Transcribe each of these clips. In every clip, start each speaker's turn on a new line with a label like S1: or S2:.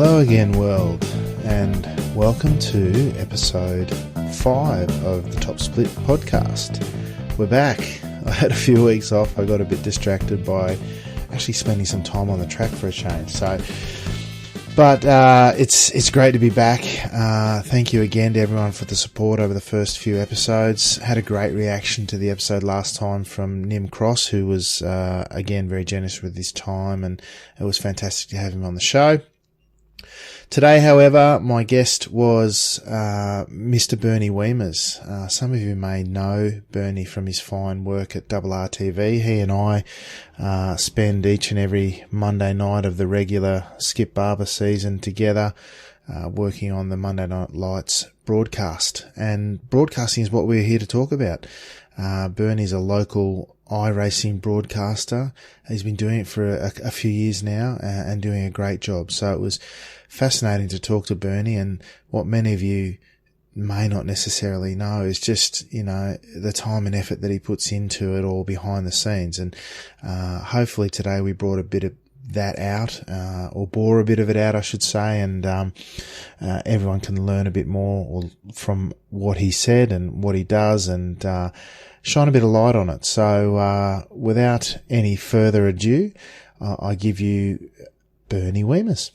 S1: Hello again, world, and welcome to episode 5 of the Top Split podcast. We're back. I had a few weeks off. I got a bit distracted by actually spending some time on the track for a change. But it's great to be back. Thank you again to everyone for the support over the first few episodes. Had a great reaction to the episode last time from Nim Cross, who was again very generous with his time, and it was fantastic to have him on the show. Today, however, my guest was Mr. Bernie Wiemers. Some of you may know Bernie from his fine work at RRtv. He and I spend each and every Monday night of the regular Skip Barber season together, working on the Monday Night Lights broadcast. And broadcasting is what we're here to talk about. Bernie's a local iRacing broadcaster. He's been doing it for a few years now and doing a great job. So it was fascinating to talk to Bernie, and what many of you may not necessarily know is just, the time and effort that he puts into it all behind the scenes. And hopefully today we brought a bit of that out, or bore a bit of it out, I should say, and everyone can learn a bit more from what he said and what he does, and shine a bit of light on it. So without any further ado, I give you Bernie Wiemers.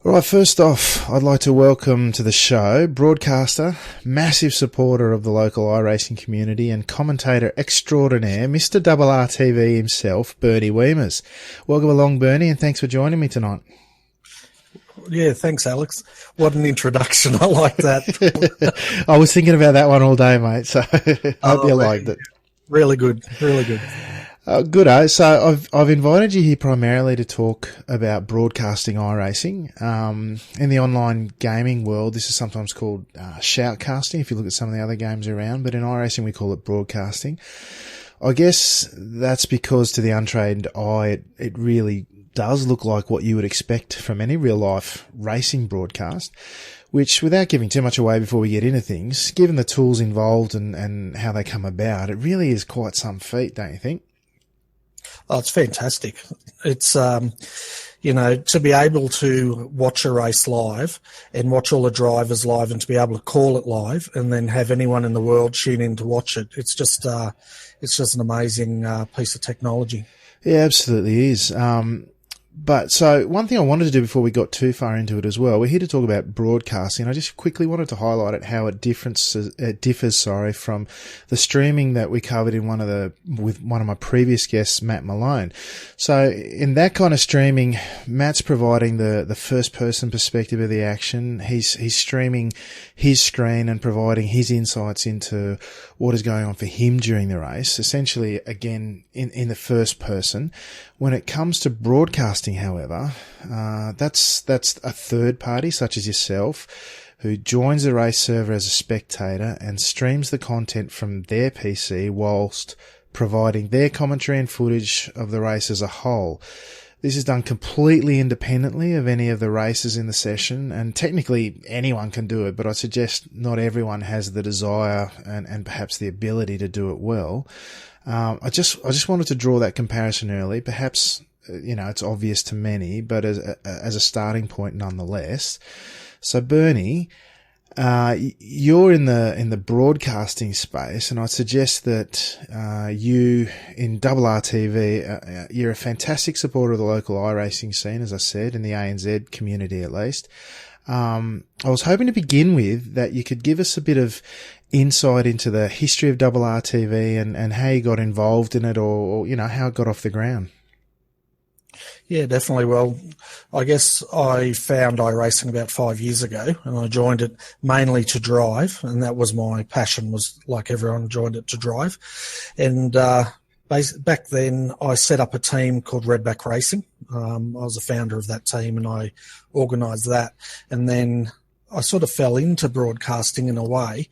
S1: Right, first off, I'd like to welcome to the show broadcaster, massive supporter of the local iRacing community, and commentator extraordinaire, Mr. RRtv himself, Bernie Wiemers. Welcome along, Bernie, and thanks for joining me tonight.
S2: Yeah, thanks, Alex. What an introduction. I like that.
S1: I was thinking about that one all day, mate, so I hope you liked it.
S2: Really good, really good.
S1: Good. So I've invited you here primarily to talk about broadcasting iRacing. In the online gaming world, this is sometimes called shoutcasting, if you look at some of the other games around, but in iRacing we call it broadcasting. I guess that's because to the untrained eye, it really does look like what you would expect from any real-life racing broadcast, which, without giving too much away before we get into things, given the tools involved and how they come about, it really is quite some feat, don't you think?
S2: Oh, it's fantastic. It's, to be able to watch a race live and watch all the drivers live and to be able to call it live and then have anyone in the world tune in to watch it. It's just an amazing piece of technology.
S1: Yeah, absolutely is. But so one thing I wanted to do before we got too far into it as well, we're here to talk about broadcasting. I just quickly wanted to highlight it, how it differs from the streaming that we covered with one of my previous guests, Matt Malone. So in that kind of streaming, Matt's providing the first person perspective of the action. He's streaming his screen and providing his insights into what is going on for him during the race, essentially again in the first person. When it comes to broadcasting, however, that's a third party such as yourself who joins the race server as a spectator and streams the content from their PC whilst providing their commentary and footage of the race as a whole. This is done completely independently of any of the races in the session, and technically anyone can do it, but I suggest not everyone has the desire and perhaps the ability to do it well. I just wanted to draw that comparison early. Perhaps, it's obvious to many, but as a starting point nonetheless. So Bernie, you're in the broadcasting space, and I suggest that you in RRtv, you're a fantastic supporter of the local iRacing scene, as I said, in the ANZ community at least. I was hoping to begin with that you could give us a bit of insight into the history of RRtv and how you got involved in it, or how it got off the ground.
S2: Yeah, definitely. Well, I guess I found iRacing about 5 years ago, and I joined it mainly to drive, and that was my passion, was like everyone joined it to drive. And back then I set up a team called Redback Racing. I was a founder of that team and I organised that. And then I sort of fell into broadcasting in a way,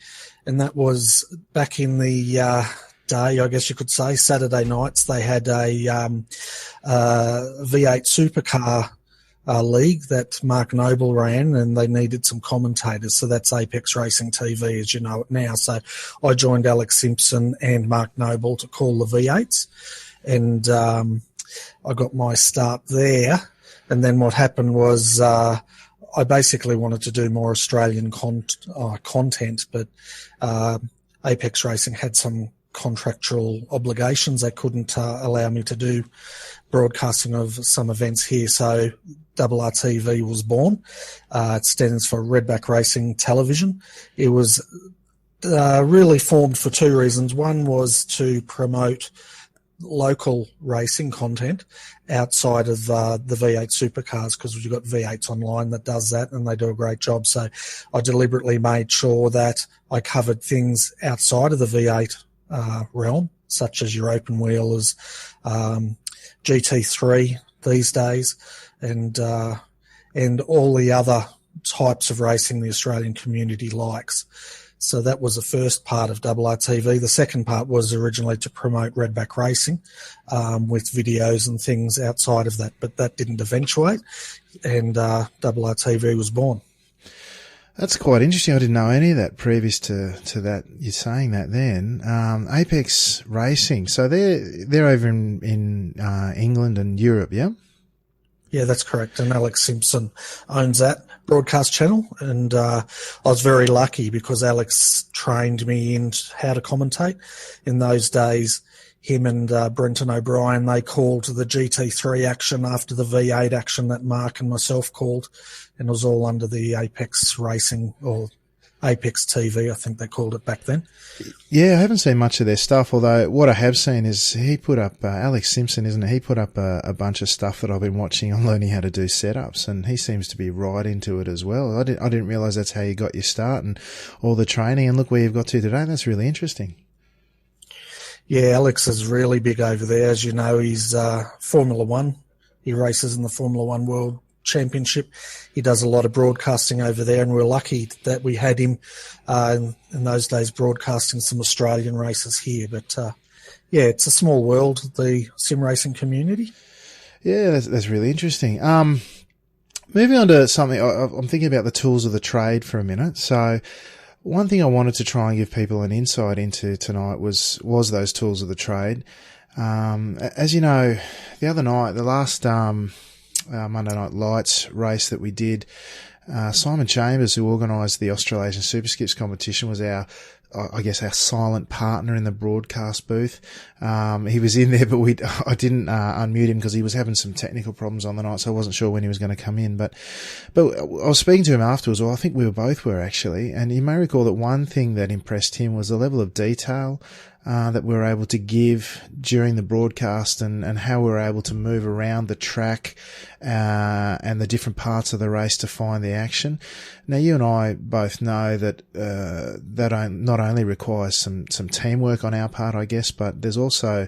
S2: and that was back in the day, I guess you could say, Saturday nights. They had a V8 supercar league that Mark Noble ran, and they needed some commentators. So that's Apex Racing TV, as you know it now. So I joined Alex Simpson and Mark Noble to call the V8s, and I got my start there. And then what happened was I basically wanted to do more Australian content, but Apex Racing had some contractual obligations. They couldn't allow me to do broadcasting of some events here, so RRtv was born. It stands for Redback Racing Television. It was really formed for two reasons. One was to promote local racing content outside of the V8 supercars, because we've got V8s online that does that, and they do a great job. So I deliberately made sure that I covered things outside of the V8 realm, such as your open wheelers, GT3 these days, and all the other types of racing the Australian community likes. So that was the first part of RRtv. The second part was originally to promote Redback Racing with videos and things outside of that, but that didn't eventuate, and RRtv was born.
S1: That's quite interesting. I didn't know any of that previous to that. You're saying that then. Apex Racing. So they're over in England and Europe, yeah?
S2: Yeah, that's correct. And Alex Simpson owns that broadcast channel. And I was very lucky because Alex trained me in how to commentate. In those days, him and Brenton O'Brien, they called the GT3 action after the V8 action that Mark and myself called. And it was all under the Apex Racing, or Apex TV, I think they called it back then.
S1: Yeah, I haven't seen much of their stuff, although what I have seen is he put up, Alex Simpson, isn't it? He put up a bunch of stuff that I've been watching on learning how to do setups, and he seems to be right into it as well. I didn't realise that's how you got your start and all the training, and look where you've got to today. That's really interesting.
S2: Yeah, Alex is really big over there. As you know, he's Formula One. He races in the Formula One World Championship. He does a lot of broadcasting over there, and we're lucky that we had him in those days broadcasting some Australian races here. But yeah, it's a small world, the sim racing community.
S1: Yeah, that's really interesting. Moving on to something, I'm thinking about the tools of the trade for a minute. So one thing I wanted to try and give people an insight into tonight was those tools of the trade. As you know, the other night, the last Monday Night Lights race that we did, Simon Chambers, who organised the Australasian Super Skips competition, was our silent partner in the broadcast booth. He was in there, but I didn't unmute him because he was having some technical problems on the night, so I wasn't sure when he was going to come in. But I was speaking to him afterwards, or I think we both were actually, and you may recall that one thing that impressed him was the level of detail that we were able to give during the broadcast, and how we were able to move around the track and the different parts of the race to find the action. Now, you and I both know that that not only requires some teamwork on our part, I guess, but there's also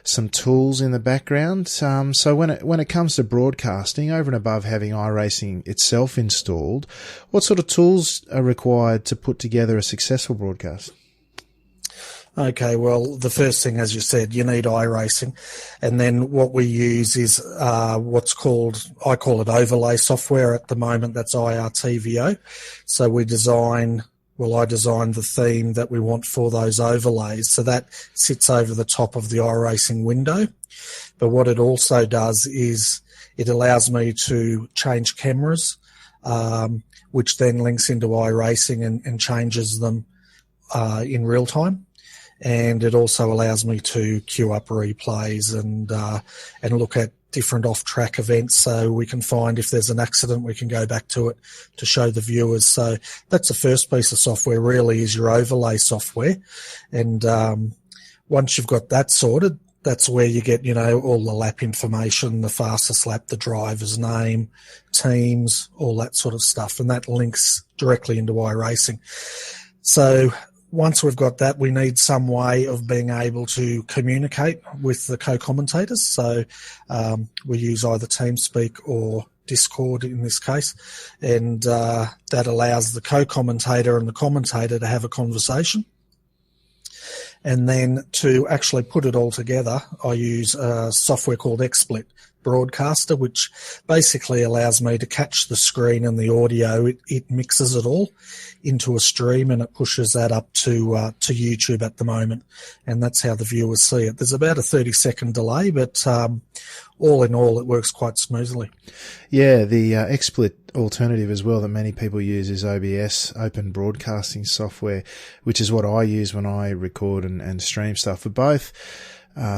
S1: some tools in the background. So when it comes to broadcasting, over and above having iRacing itself installed, what sort of tools are required to put together a successful broadcast?
S2: Okay, well, the first thing, as you said, you need iRacing. And then what we use is what's called, I call it overlay software at the moment, that's RRtvo. So I designed the theme that we want for those overlays. So that sits over the top of the iRacing window. But what it also does is it allows me to change cameras, which then links into iRacing and changes them in real time. And it also allows me to queue up replays and look at different off-track events, so we can find if there's an accident, we can go back to it to show the viewers. So that's the first piece of software, really, is your overlay software. And once you've got that sorted, that's where you get, all the lap information, the fastest lap, the driver's name, teams, all that sort of stuff. And that links directly into iRacing. So once we've got that, we need some way of being able to communicate with the co-commentators. So we use either TeamSpeak or Discord in this case, and that allows the co-commentator and the commentator to have a conversation. And then to actually put it all together, I use a software called XSplit, broadcaster, which basically allows me to catch the screen and the audio. It mixes it all into a stream and it pushes that up to YouTube at the moment, and that's how the viewers see it. There's about a 30-second delay, but all in all, it works quite smoothly.
S1: Yeah, the XSplit alternative as well that many people use is OBS, Open Broadcasting Software, which is what I use when I record and stream stuff. But both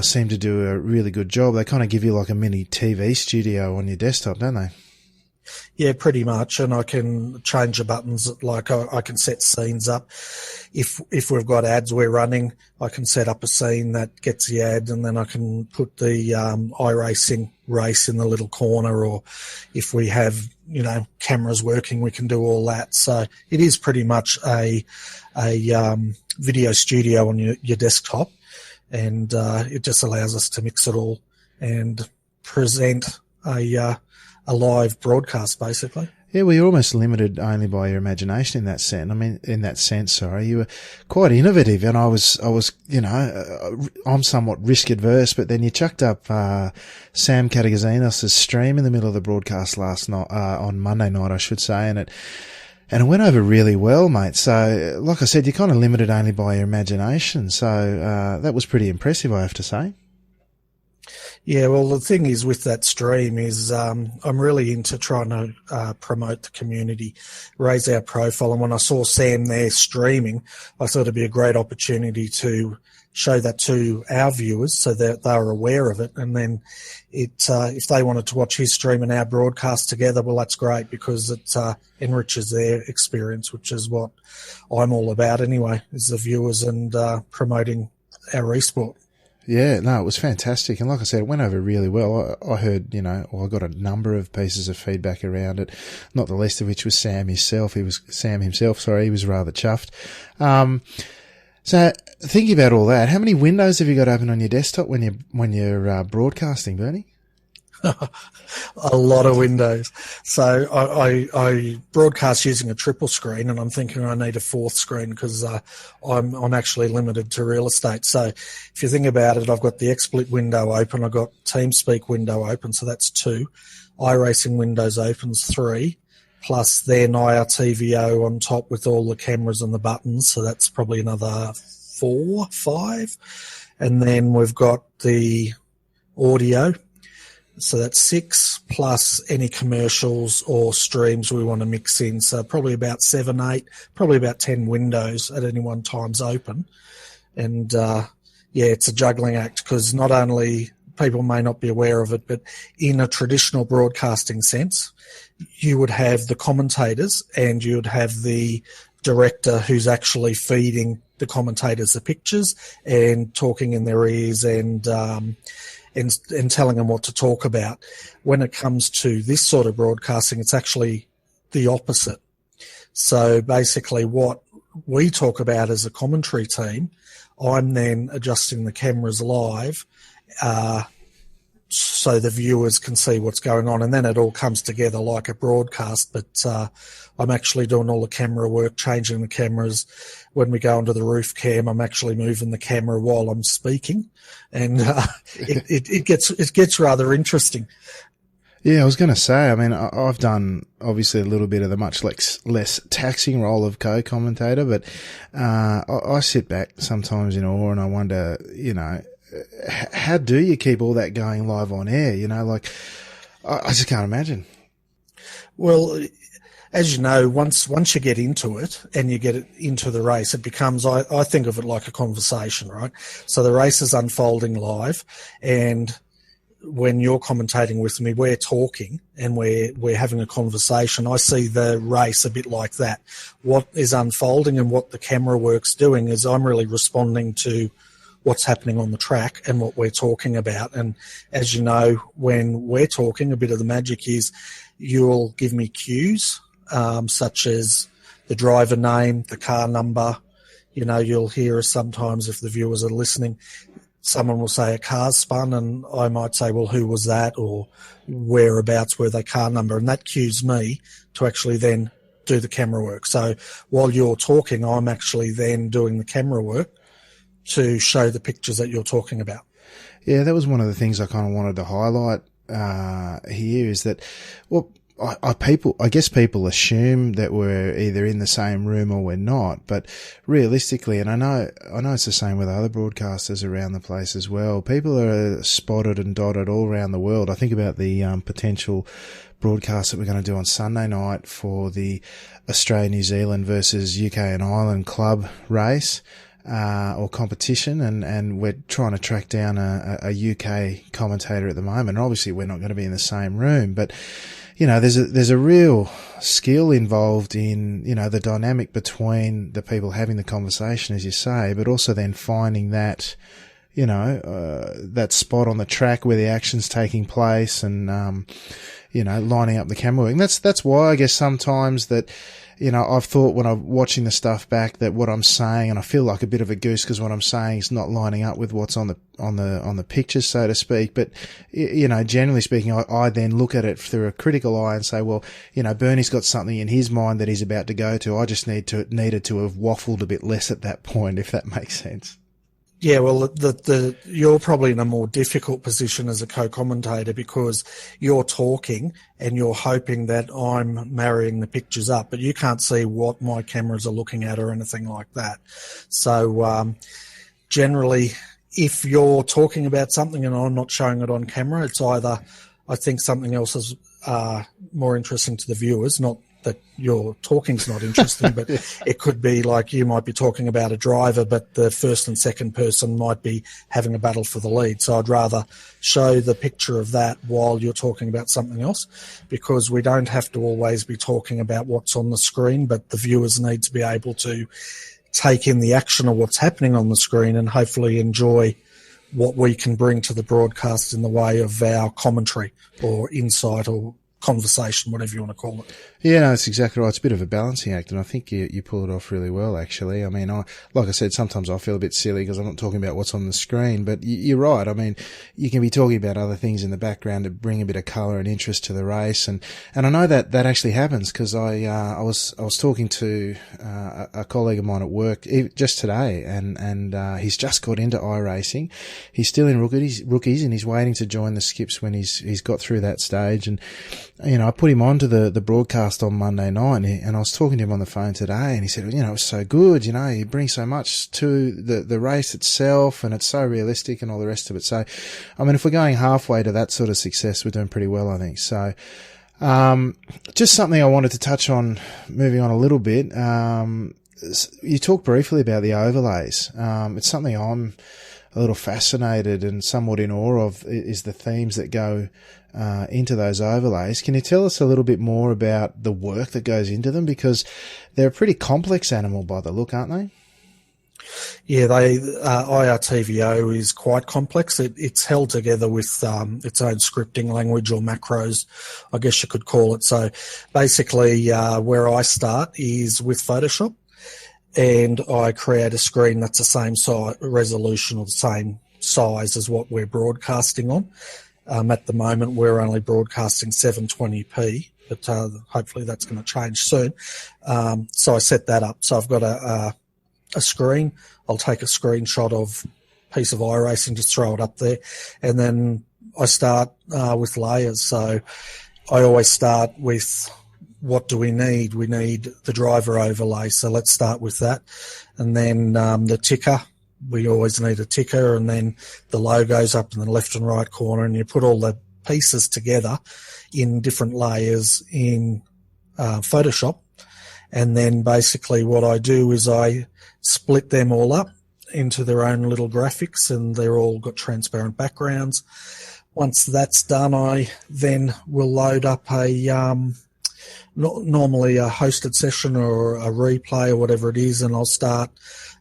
S1: seem to do a really good job. They kind of give you like a mini TV studio on your desktop, don't they?
S2: Yeah, pretty much. And I can change the buttons, like I can set scenes up. If we've got ads we're running, I can set up a scene that gets the ad, and then I can put the iRacing race in the little corner, or if we have, cameras working, we can do all that. So it is pretty much a video studio on your desktop, and it just allows us to mix it all and present a live broadcast, basically.
S1: Yeah, well, you're almost limited only by your imagination in that sense. You were quite innovative, and I was, I'm somewhat risk adverse, but then you chucked up Sam Katagizinos' stream in the middle of the broadcast last night, on Monday night, I should say, and it went over really well, mate. So, like I said, you're kind of limited only by your imagination. So that was pretty impressive, I have to say.
S2: Yeah, well, the thing is with that stream is I'm really into trying to promote the community, raise our profile. And when I saw Sam there streaming, I thought it'd be a great opportunity to show that to our viewers so that they were aware of it. And then if they wanted to watch his stream and our broadcast together, well, that's great, because it enriches their experience, which is what I'm all about anyway, is the viewers and promoting our esport.
S1: Yeah, no, it was fantastic. And like I said, it went over really well. I heard, I got a number of pieces of feedback around it, not the least of which was Sam himself. He was rather chuffed. So thinking about all that, how many windows have you got open on your desktop when you're broadcasting, Bernie?
S2: A lot of windows. So I broadcast using a triple screen, and I'm thinking I need a fourth screen because I'm actually limited to real estate. So if you think about it, I've got the XSplit window open, I've got TeamSpeak window open, so that's 2. iRacing windows opens 3, plus then IRTVO on top with all the cameras and the buttons, so that's probably another 4, 5. And then we've got the audio. So that's 6, plus any commercials or streams we want to mix in. So probably about 7, 8, probably about 10 windows at any one time's open. And it's a juggling act, because not only people may not be aware of it, but in a traditional broadcasting sense, you would have the commentators and you would have the director who's actually feeding the commentators the pictures and talking in their ears and telling them what to talk about. When it comes to this sort of broadcasting, it's actually the opposite. So basically what we talk about as a commentary team, I'm then adjusting the cameras live so the viewers can see what's going on, and then it all comes together like a broadcast. But I'm actually doing all the camera work, changing the cameras. When we go onto the roof cam, I'm actually moving the camera while I'm speaking, and it gets rather interesting.
S1: Yeah, I was going to say, I mean, I've done obviously a little bit of the much less taxing role of co-commentator, but I sit back sometimes in awe and I wonder, how do you keep all that going live on air? I just can't imagine.
S2: Well, as you know, once you get into it and you get it into the race, it becomes, I think of it like a conversation, right? So the race is unfolding live, and when you're commentating with me, we're talking and we're having a conversation. I see the race a bit like that. What is unfolding and what the camera work's doing is I'm really responding to what's happening on the track and what we're talking about. And as you know, when we're talking, a bit of the magic is you'll give me cues, such as the driver name, the car number. You'll hear us sometimes, if the viewers are listening, someone will say a car's spun, and I might say, well, who was that, or whereabouts were they car number, and that cues me to actually then do the camera work. So while you're talking, I'm actually then doing the camera work to show the pictures that you're talking about.
S1: Yeah, that was one of the things I kind of wanted to highlight here is that, well, I guess people assume that we're either in the same room or we're not, but realistically, and I know it's the same with other broadcasters around the place as well, people are spotted and dotted all around the world. I think about the potential broadcast that we're going to do on Sunday night for the Australia-New Zealand versus UK and Ireland club race. Or competition, and we're trying to track down a UK commentator at the moment. Obviously, we're not going to be in the same room, but you know, there's a real skill involved in, you know, the dynamic between the people having the conversation, as you say, but also then finding that, you know, that spot on the track where the action's taking place, and you know, lining up the camera work. And that's why I guess sometimes that, you know, I've thought when I'm watching the stuff back that what I'm saying, and I feel like a bit of a goose because what I'm saying is not lining up with what's on the pictures, so to speak. But, you know, generally speaking, I then look at it through a critical eye and say, well, you know, Bernie's got something in his mind that he's about to go to. I just needed to have waffled a bit less at that point, if that makes sense.
S2: Yeah, well, you're probably in a more difficult position as a co-commentator because you're talking and you're hoping that I'm marrying the pictures up, but you can't see what my cameras are looking at or anything like that. So generally, if you're talking about something and I'm not showing it on camera, it's either I think something else is more interesting to the viewers, not that your talking's not interesting, but it could be like you might be talking about a driver, but the first and second person might be having a battle for the lead. So I'd rather show the picture of that while you're talking about something else, because we don't have to always be talking about what's on the screen, but the viewers need to be able to take in the action of what's happening on the screen and hopefully enjoy what we can bring to the broadcast in the way of our commentary or insight or conversation, whatever you want to call it.
S1: Yeah, no, that's exactly right. It's a bit of a balancing act, and I think you pull it off really well, actually. I mean, like I said, sometimes I feel a bit silly because I'm not talking about what's on the screen, but you're right. I mean, you can be talking about other things in the background to bring a bit of colour and interest to the race, and I know that actually happens because I was talking to a colleague of mine at work just today, and he's just got into iRacing. He's still in rookies, and he's waiting to join the skips when he's got through that stage, and you know, I put him onto the broadcast on Monday night, and I was talking to him on the phone today, and he said, you know, it was so good, you know, he brings so much to the race itself, and it's so realistic and all the rest of it. So, I mean, if we're going halfway to that sort of success, we're doing pretty well, I think. So, just something I wanted to touch on, moving on a little bit. You talked briefly about the overlays. It's something I'm a little fascinated and somewhat in awe of, is the themes that go into those overlays. Can you tell us a little bit more about the work that goes into them? Because they're a pretty complex animal by the look, aren't they?
S2: Yeah, IRTVO is quite complex. It's held together with its own scripting language or macros, I guess you could call it. So basically where I start is with Photoshop, and I create a screen that's the same resolution or the same size as what we're broadcasting on. At the moment, we're only broadcasting 720p, but hopefully that's going to change soon. So I set that up. So I've got a screen. I'll take a screenshot of a piece of iRacing, just throw it up there, and then I start with layers. So I always start with, what do we need? We need the driver overlay, so let's start with that. And then the ticker. We always need a ticker, and then the logos up in the left and right corner, and you put all the pieces together in different layers in Photoshop. And then basically what I do is I split them all up into their own little graphics, and they're all got transparent backgrounds. Once that's done, I then will load up normally a hosted session or a replay or whatever it is, and I'll start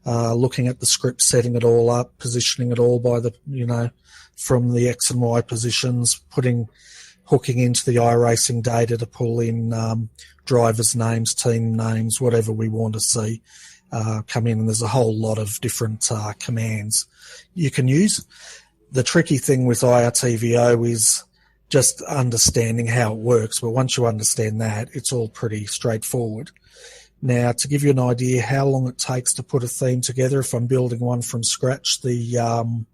S2: looking at the script, setting it all up, positioning it all by the, you know, from the X and Y positions, hooking into the iRacing data to pull in drivers' names, team names, whatever we want to see come in. And there's a whole lot of different commands you can use. The tricky thing with IRTVO is just understanding how it works. But once you understand that, it's all pretty straightforward. Now, to give you an idea how long it takes to put a theme together, if I'm building one from scratch, the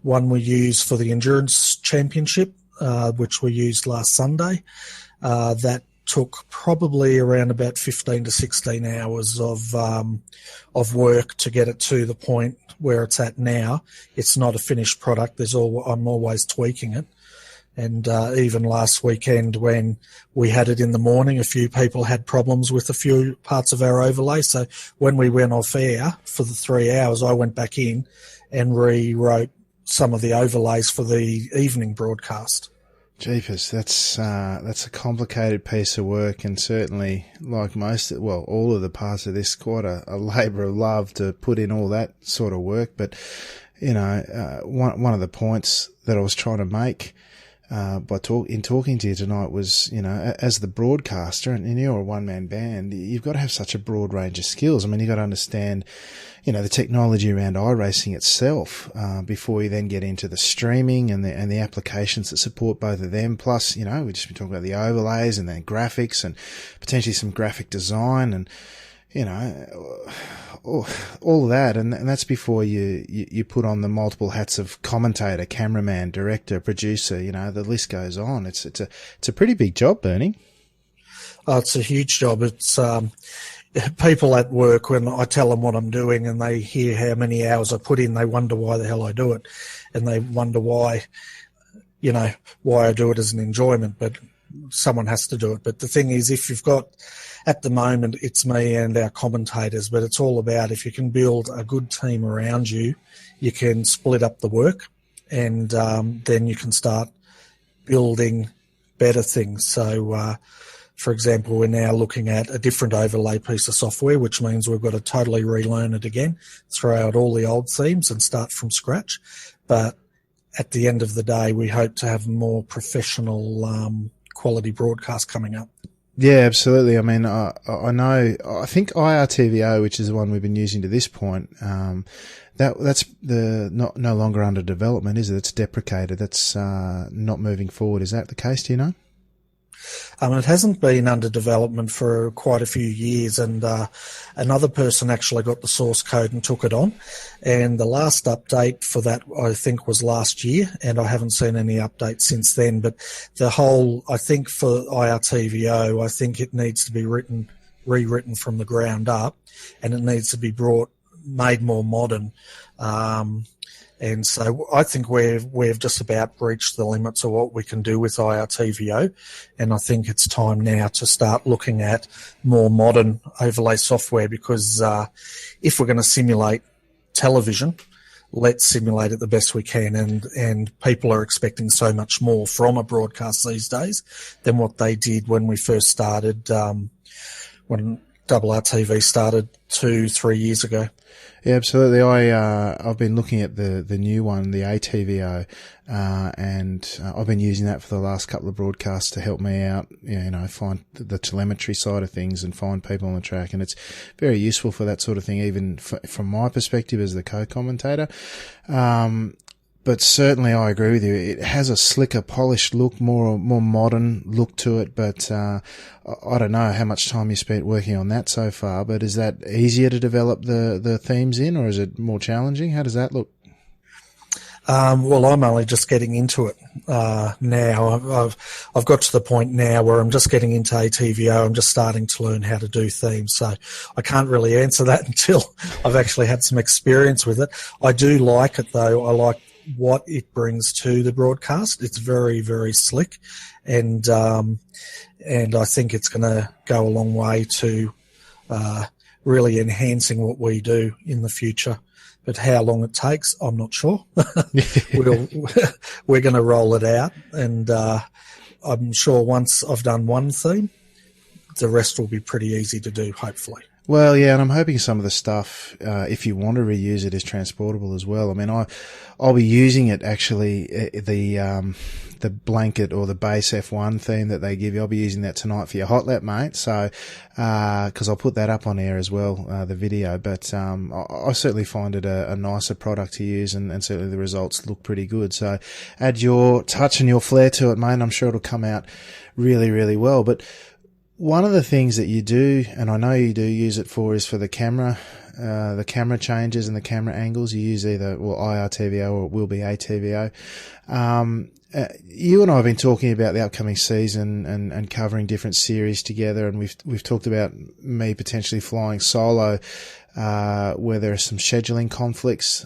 S2: one we use for the Endurance Championship which we used last Sunday. That took probably around about 15 to 16 hours of work to get it to the point where it's at now. It's not a finished product. I'm always tweaking it. And even last weekend when we had it in the morning, a few people had problems with a few parts of our overlay. So when we went off air for the 3 hours, I went back in and rewrote some of the overlays for the evening broadcast.
S1: Jeepers, that's a complicated piece of work, and certainly, like all of the parts of this, quite a labour of love to put in all that sort of work. But, one of the points that I was trying to make in talking to you tonight was, as the broadcaster, and you're a one-man band, you've got to have such a broad range of skills. I mean, you've got to understand, the technology around iRacing itself, before you then get into the streaming and the applications that support both of them. Plus, we've just been talking about the overlays and the graphics and potentially some graphic design and, all of that. And that's before you put on the multiple hats of commentator, cameraman, director, producer, the list goes on. It's a pretty big job, Bernie.
S2: Oh, it's a huge job. It's, people at work, when I tell them what I'm doing and they hear how many hours I put in, they wonder why the hell I do it. And they wonder why I do it as an enjoyment, but someone has to do it. But the thing is, if you've got, at the moment, it's me and our commentators, but it's all about, if you can build a good team around you, you can split up the work, and then you can start building better things. So, for example, we're now looking at a different overlay piece of software, which means we've got to totally relearn it again, throw out all the old themes and start from scratch. But at the end of the day, we hope to have more professional quality broadcast coming up.
S1: Yeah, absolutely. I mean, I think RRtv, which is the one we've been using to this point, that's no longer under development, is it? It's deprecated. That's not moving forward. Is that the case? Do you know?
S2: It hasn't been under development for quite a few years, and another person actually got the source code and took it on. And the last update for that, I think, was last year, and I haven't seen any updates since then. But I think for iRTVO, I think it needs to be rewritten from the ground up, and it needs to be made more modern. And so I think we've just about breached the limits of what we can do with iRTVO, and I think it's time now to start looking at more modern overlay software, because if we're going to simulate television, let's simulate it the best we can, and people are expecting so much more from a broadcast these days than what they did when we first started, when RRtv started 2-3 years ago.
S1: Yeah, absolutely. I've been looking at the new one, the ATVO, and I've been using that for the last couple of broadcasts to help me out, find the telemetry side of things and find people on the track. And it's very useful for that sort of thing, even from my perspective as the co-commentator. But certainly I agree with you. It has a slicker, polished look, more modern look to it. But I don't know how much time you spent working on that so far. But is that easier to develop the themes in, or is it more challenging? How does that look?
S2: Well, I'm only just getting into it now. I've got to the point now where I'm just getting into ATVO. I'm just starting to learn how to do themes. So I can't really answer that until I've actually had some experience with it. I do like it, though. I like what it brings to the broadcast. It's very, very slick, and I think it's going to go a long way to really enhancing what we do in the future. But how long it takes, I'm not sure. We're going to roll it out, and I'm sure once I've done one theme, the rest will be pretty easy to do, hopefully.
S1: Well, yeah, and I'm hoping some of the stuff, if you want to reuse it, is transportable as well. I mean, I'll be using it actually, the blanket or the base F1 theme that they give you. I'll be using that tonight for your hot lap, mate. So, cause I'll put that up on air as well, the video. But, I certainly find it a nicer product to use, and certainly the results look pretty good. So add your touch and your flair to it, mate, and I'm sure it'll come out really, really well. But one of the things that you do, and I know you do use it for, is for the camera the camera changes and the camera angles. You use either, iRTVO or it will be ATVO. You and I have been talking about the upcoming season and covering different series together, and we've talked about me potentially flying solo, where there are some scheduling conflicts.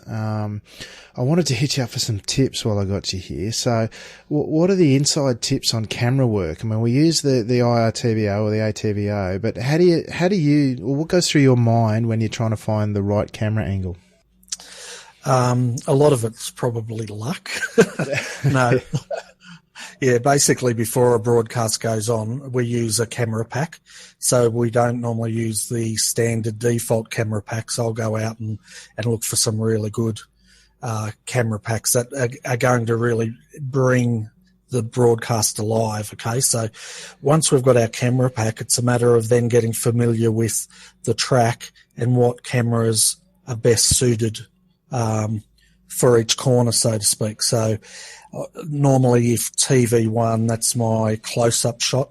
S1: I wanted to hit you up for some tips while I got you here. So what are the inside tips on camera work? I mean, we use the iRTVO or the ATVO, but what goes through your mind when you're trying to find the right camera angle?
S2: A lot of it's probably luck. No. Yeah, basically before a broadcast goes on, we use a camera pack. So we don't normally use the standard default camera packs. I'll go out and look for some really good camera packs that are going to really bring the broadcast alive. Okay, so once we've got our camera pack, it's a matter of then getting familiar with the track and what cameras are best suited for each corner, so to speak. So normally if TV1, that's my close-up shot.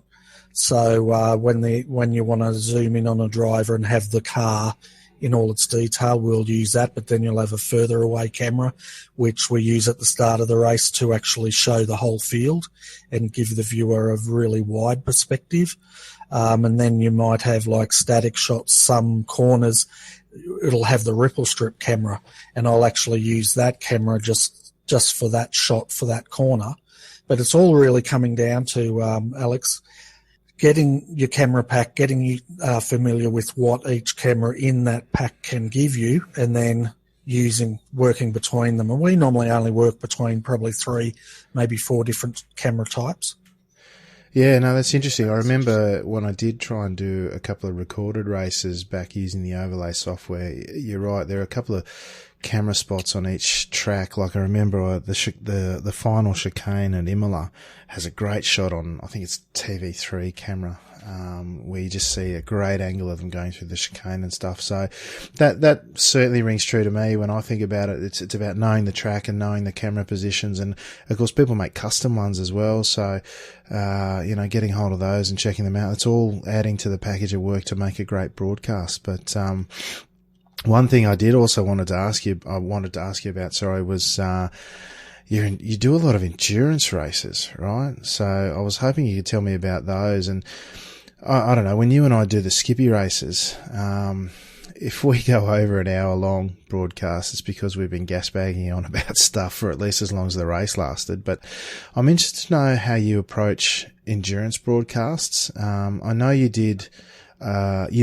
S2: So when you want to zoom in on a driver and have the car in all its detail, we'll use that, but then you'll have a further away camera, which we use at the start of the race to actually show the whole field and give the viewer a really wide perspective. And then you might have like static shots, some corners, it'll have the ripple strip camera, and I'll actually use that camera just for that shot, for that corner. But it's all really coming down to, Alex, getting your camera pack, getting you familiar with what each camera in that pack can give you, and then working between them. And we normally only work between probably 3, maybe 4 different camera types.
S1: Yeah, no, that's interesting. I remember when I did try and do a couple of recorded races back using the overlay software. You're right, there are a couple of camera spots on each track. Like I remember the final chicane at Imola has a great shot on, I think it's TV3 camera, where you just see a great angle of them going through the chicane and stuff. So that certainly rings true to me when I think about it. It's about knowing the track and knowing the camera positions, and of course people make custom ones as well. So getting hold of those and checking them out, it's all adding to the package of work to make a great broadcast. But one thing I did also wanted to ask you about, was you do a lot of endurance races, right? So I was hoping you could tell me about those. And I don't know, when you and I do the Skippy races, if we go over an hour long broadcast, it's because we've been gas bagging on about stuff for at least as long as the race lasted. But I'm interested to know how you approach endurance broadcasts. I know you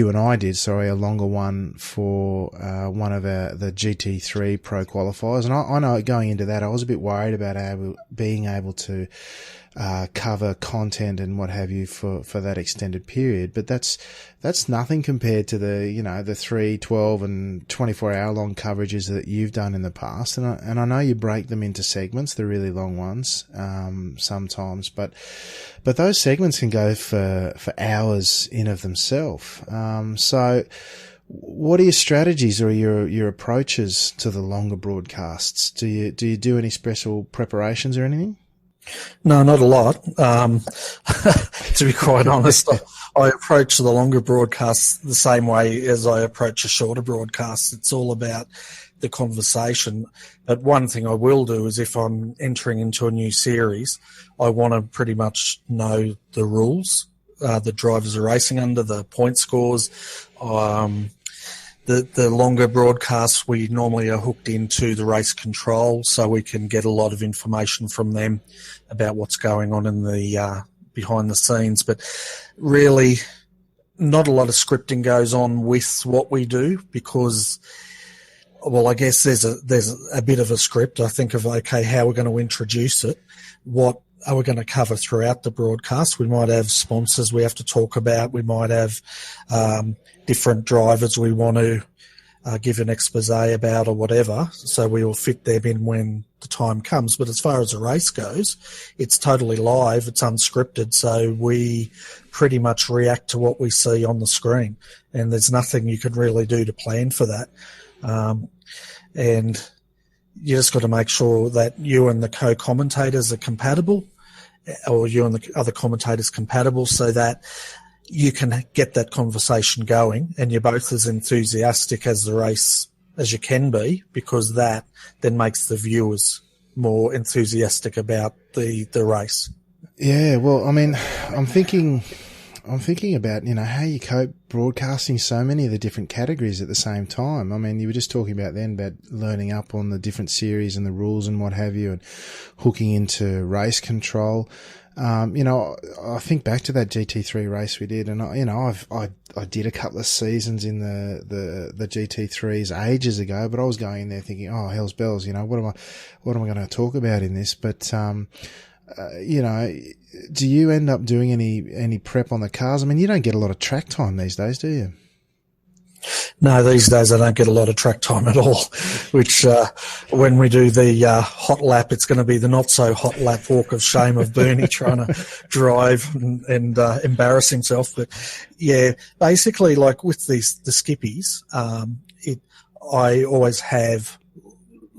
S1: and I did a longer one for one of the GT3 Pro qualifiers, and I know going into that I was a bit worried about being able to cover content and what have you for that extended period. But that's nothing compared to the 3, 12 and 24 hour long coverages that you've done in the past. And I know you break them into segments, the really long ones, sometimes, but those segments can go for hours in of themselves. So what are your strategies or your approaches to the longer broadcasts? Do you do any special preparations or anything?
S2: No, not a lot. To be quite honest, I approach the longer broadcasts the same way as I approach a shorter broadcast. It's all about the conversation. But one thing I will do is if I'm entering into a new series, I want to pretty much know the rules the drivers are racing under, the point scores. The longer broadcasts, we normally are hooked into the race control, so we can get a lot of information from them about what's going on in the behind the scenes. But really, not a lot of scripting goes on with what we do because, well, I guess there's a bit of a script. I think of, okay, how we're going to introduce it, what are we going to cover throughout the broadcast. We might have sponsors we have to talk about. We might have different drivers we want to give an expose about or whatever. So we will fit them in when the time comes. But as far as the race goes, it's totally live. It's unscripted. So we pretty much react to what we see on the screen. And there's nothing you can really do to plan for that. And you just got to make sure that you and the co-commentators are compatible, or you and the other commentators compatible, so that you can get that conversation going, and you're both as enthusiastic as the race as you can be, because that then makes the viewers more enthusiastic about the race.
S1: Yeah, well, I mean, I'm thinking about, how you cope broadcasting so many of the different categories at the same time. I mean, you were just talking about learning up on the different series and the rules and what have you, and hooking into race control. I think back to that GT3 race we did, and I did a couple of seasons in the GT3s ages ago, but I was going in there thinking, oh, hell's bells, what am I going to talk about in this? But, do you end up doing any prep on the cars? I mean, you don't get a lot of track time these days, do you?
S2: No, these days I don't get a lot of track time at all, which when we do the hot lap, it's going to be the not-so-hot lap walk of shame of Bernie trying to drive and embarrass himself. But, yeah, basically, like with the skippies, I always have –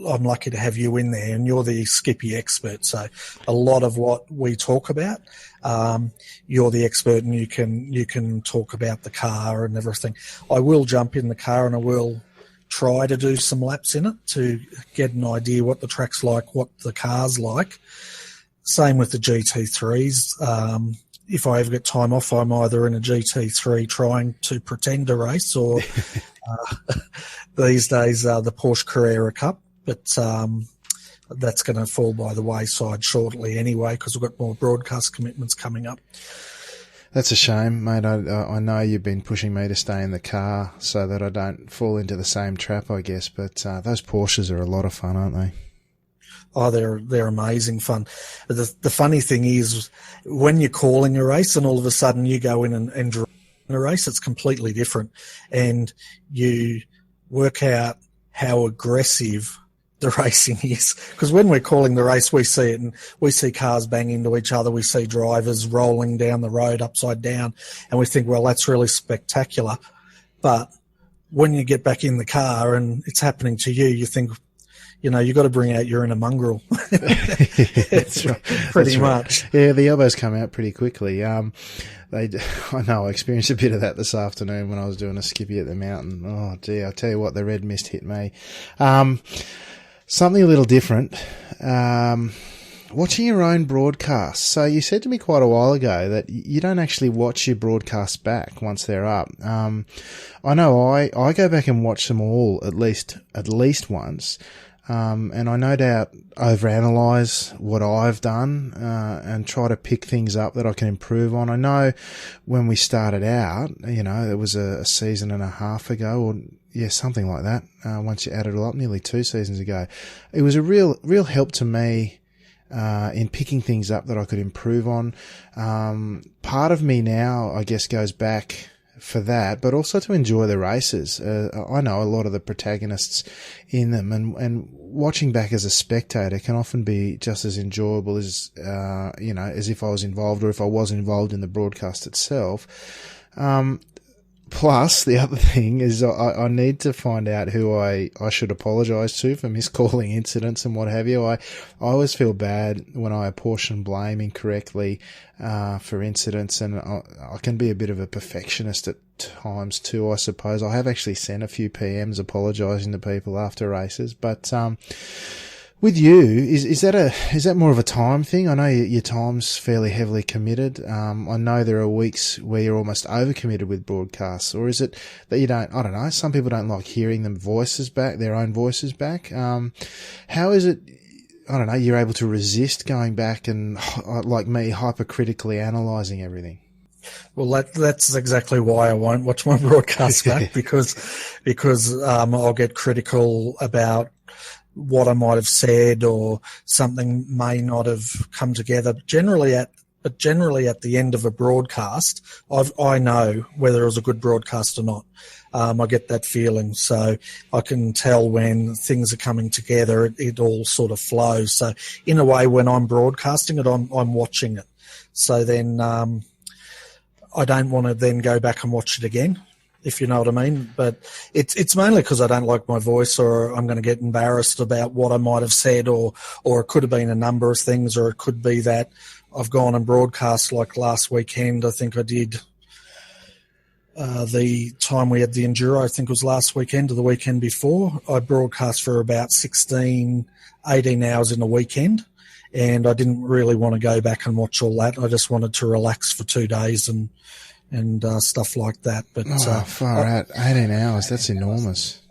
S2: I'm lucky to have you in there, and you're the skippy expert. So a lot of what we talk about, you're the expert, and you can talk about the car and everything. I will jump in the car and I will try to do some laps in it to get an idea what the track's like, what the car's like. Same with the GT3s. If I ever get time off, I'm either in a GT3 trying to pretend to race, or these days the Porsche Carrera Cup. But that's going to fall by the wayside shortly anyway, because we've got more broadcast commitments coming up.
S1: That's a shame, mate. I know you've been pushing me to stay in the car so that I don't fall into the same trap, I guess. But those Porsches are a lot of fun, aren't they?
S2: Oh, they're amazing fun. The funny thing is, when you're calling a race and all of a sudden you go in and drive a race, it's completely different. And you work out how aggressive the racing is, because when we're calling the race, we see it, and we see cars bang into each other, we see drivers rolling down the road upside down, and we think, well, that's really spectacular. But when you get back in the car and it's happening to you, you think, you've got to bring out your inner mongrel.
S1: That's right.
S2: Pretty much.
S1: Right. Yeah, the elbows come out pretty quickly. I know I experienced a bit of that this afternoon when I was doing a skippy at the mountain. Oh dear, I tell you what, the red mist hit me. Something a little different. Watching your own broadcasts. So you said to me quite a while ago that you don't actually watch your broadcasts back once they're up. I know I go back and watch them all at least once. And I no doubt overanalyze what I've done, and try to pick things up that I can improve on. I know when we started out, it was a season and a half ago, or something like that. Once you add it all up, nearly 2 seasons ago, it was a real help to me, in picking things up that I could improve on. Part of me now, I guess, goes back for that, but also to enjoy the races. I know a lot of the protagonists in them, and watching back as a spectator can often be just as enjoyable as, as if I was involved, or if I was involved in the broadcast itself. Plus, the other thing is I need to find out who I should apologise to for miscalling incidents and what have you. I always feel bad when I apportion blame incorrectly for incidents, and I can be a bit of a perfectionist at times too, I suppose. I have actually sent a few PMs apologising to people after races, but with you, is that more of a time thing? I know your time's fairly heavily committed. I know there are weeks where you're almost overcommitted with broadcasts, or is it that you don't? I don't know. Some people don't like hearing their own voices back. How is it? I don't know. You're able to resist going back and, like me, hypercritically analysing everything.
S2: Well, that's exactly why I won't watch my broadcast back, because I'll get critical about what I might have said, or something may not have come together. Generally at the end of a broadcast, I know whether it was a good broadcast or not. I get that feeling, so I can tell when things are coming together. It all sort of flows. So in a way, when I'm broadcasting it, I'm watching it. So then I don't want to then go back and watch it again, if you know what I mean. But it's mainly because I don't like my voice, or I'm going to get embarrassed about what I might have said, or it could have been a number of things, or it could be that I've gone and broadcast, like last weekend. I think I did the time we had the Enduro, I think it was last weekend or the weekend before, I broadcast for about 16, 18 hours in a weekend. And I didn't really want to go back and watch all that. I just wanted to relax for 2 days and stuff like that. But
S1: far out, 18 hours, that's enormous.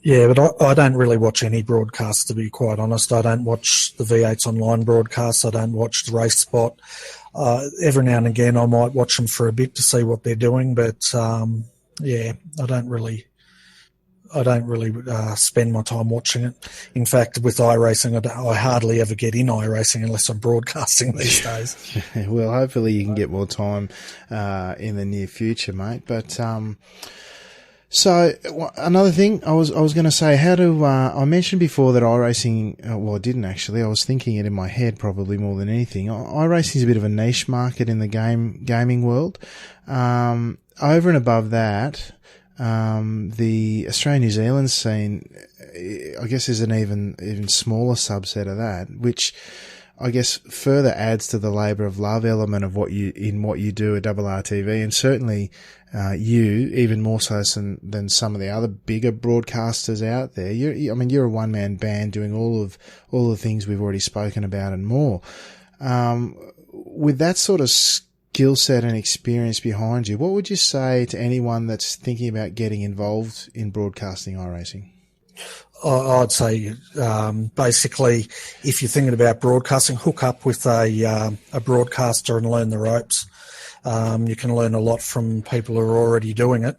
S2: Yeah, but I don't really watch any broadcasts, to be quite honest. I don't watch the V8's online broadcasts. I don't watch the Race Spot. Every now and again, I might watch them for a bit to see what they're doing. But yeah, I don't really spend my time watching it. In fact, with iRacing, I hardly ever get in iRacing unless I'm broadcasting these days.
S1: Yeah, well, hopefully you can get more time in the near future, mate. But so another thing I was going to say, how do I mentioned before that iRacing? Well, I didn't actually. I was thinking it in my head probably more than anything. iRacing is a bit of a niche market in the gaming world. Over and above that, the Australia-New Zealand scene, I guess, is an even smaller subset of that, which I guess further adds to the labour of love element of what you do at RRtv, and certainly you even more so than some of the other bigger broadcasters out there. You're a one-man band doing all the things we've already spoken about and more. With that sort of skill set and experience behind you, what would you say to anyone that's thinking about getting involved in broadcasting iRacing?
S2: I'd say basically, if you're thinking about broadcasting, hook up with a broadcaster and learn the ropes. You can learn a lot from people who are already doing it.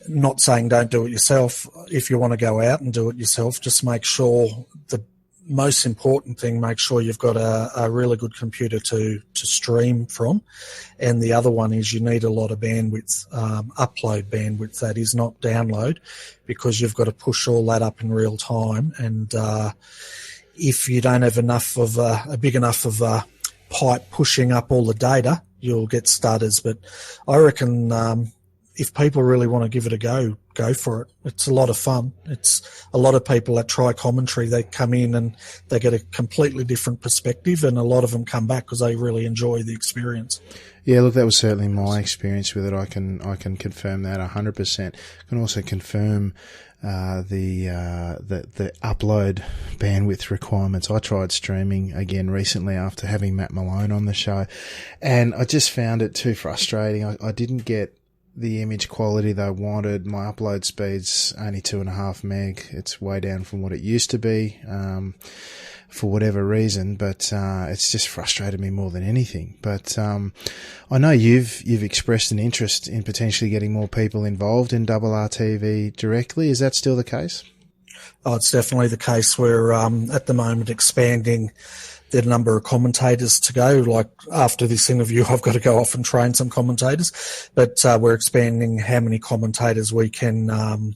S2: Not saying don't do it yourself. If you want to go out and do it yourself, just make sure the most important thing, make sure you've got a really good computer to stream from. And the other one is you need a lot of bandwidth, upload bandwidth, that is, not download, because you've got to push all that up in real time. And if you don't have enough of a big enough of a pipe pushing up all the data, you'll get stutters. But I reckon if people really want to give it a go for it. It's a lot of fun. It's a lot of people that try commentary, they come in and they get a completely different perspective, and a lot of them come back because they really enjoy the experience.
S1: Yeah, look, that was certainly my experience with it. I can confirm that 100%. I can also confirm the upload bandwidth requirements. I tried streaming again recently after having Matt Malone on the show, and I just found it too frustrating. I didn't get the image quality they wanted. My upload speed's only 2.5 meg. It's way down from what it used to be, for whatever reason, but it's just frustrated me more than anything. But I know you've expressed an interest in potentially getting more people involved in RRtv directly. Is that still the case?
S2: Oh, it's definitely the case. We're at the moment expanding the number of commentators to go. Like after this interview, I've got to go off and train some commentators, but we're expanding how many commentators we can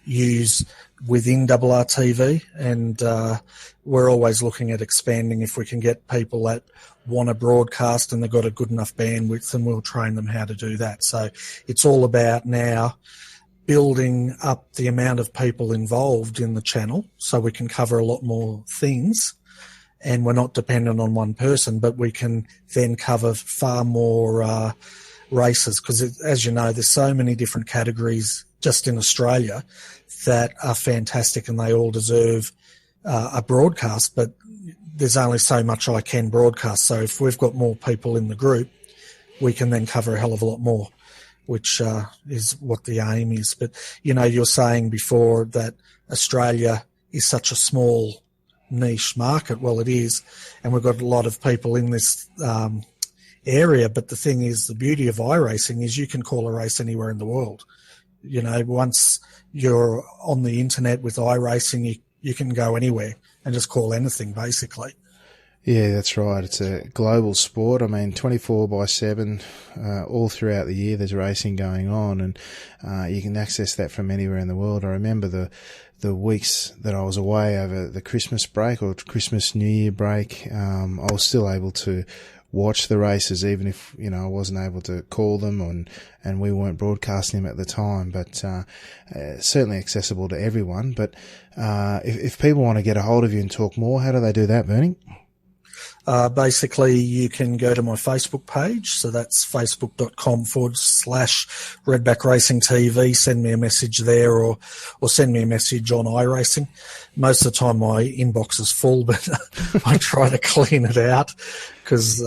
S2: use within RRtv, and we're always looking at expanding. If we can get people that want to broadcast and they've got a good enough bandwidth, and we'll train them how to do that. So it's all about now building up the amount of people involved in the channel so we can cover a lot more things, and we're not dependent on one person, but we can then cover far more races, because as you know, there's so many different categories just in Australia that are fantastic, and they all deserve a broadcast, but there's only so much I can broadcast. So if we've got more people in the group, we can then cover a hell of a lot more, which is what the aim is. But, you know, you're saying before that Australia is such a small niche market. Well, it is, and we've got a lot of people in this area, but the thing is, the beauty of iRacing is you can call a race anywhere in the world. You know, once you're on the internet with iRacing, you can go anywhere and just call anything, basically.
S1: Yeah, that's right. It's a global sport. I mean, 24/7, all throughout the year, there's racing going on, and you can access that from anywhere in the world. I remember the weeks that I was away over the Christmas break or Christmas New Year break, I was still able to watch the races, even if, you know, I wasn't able to call them and we weren't broadcasting them at the time, but certainly accessible to everyone. But if people want to get a hold of you and talk more, how do they do that, Bernie?
S2: Basically, you can go to my Facebook page. So that's facebook.com/Redback Racing TV. Send me a message there or send me a message on iRacing. Most of the time my inbox is full, but I try to clean it out because,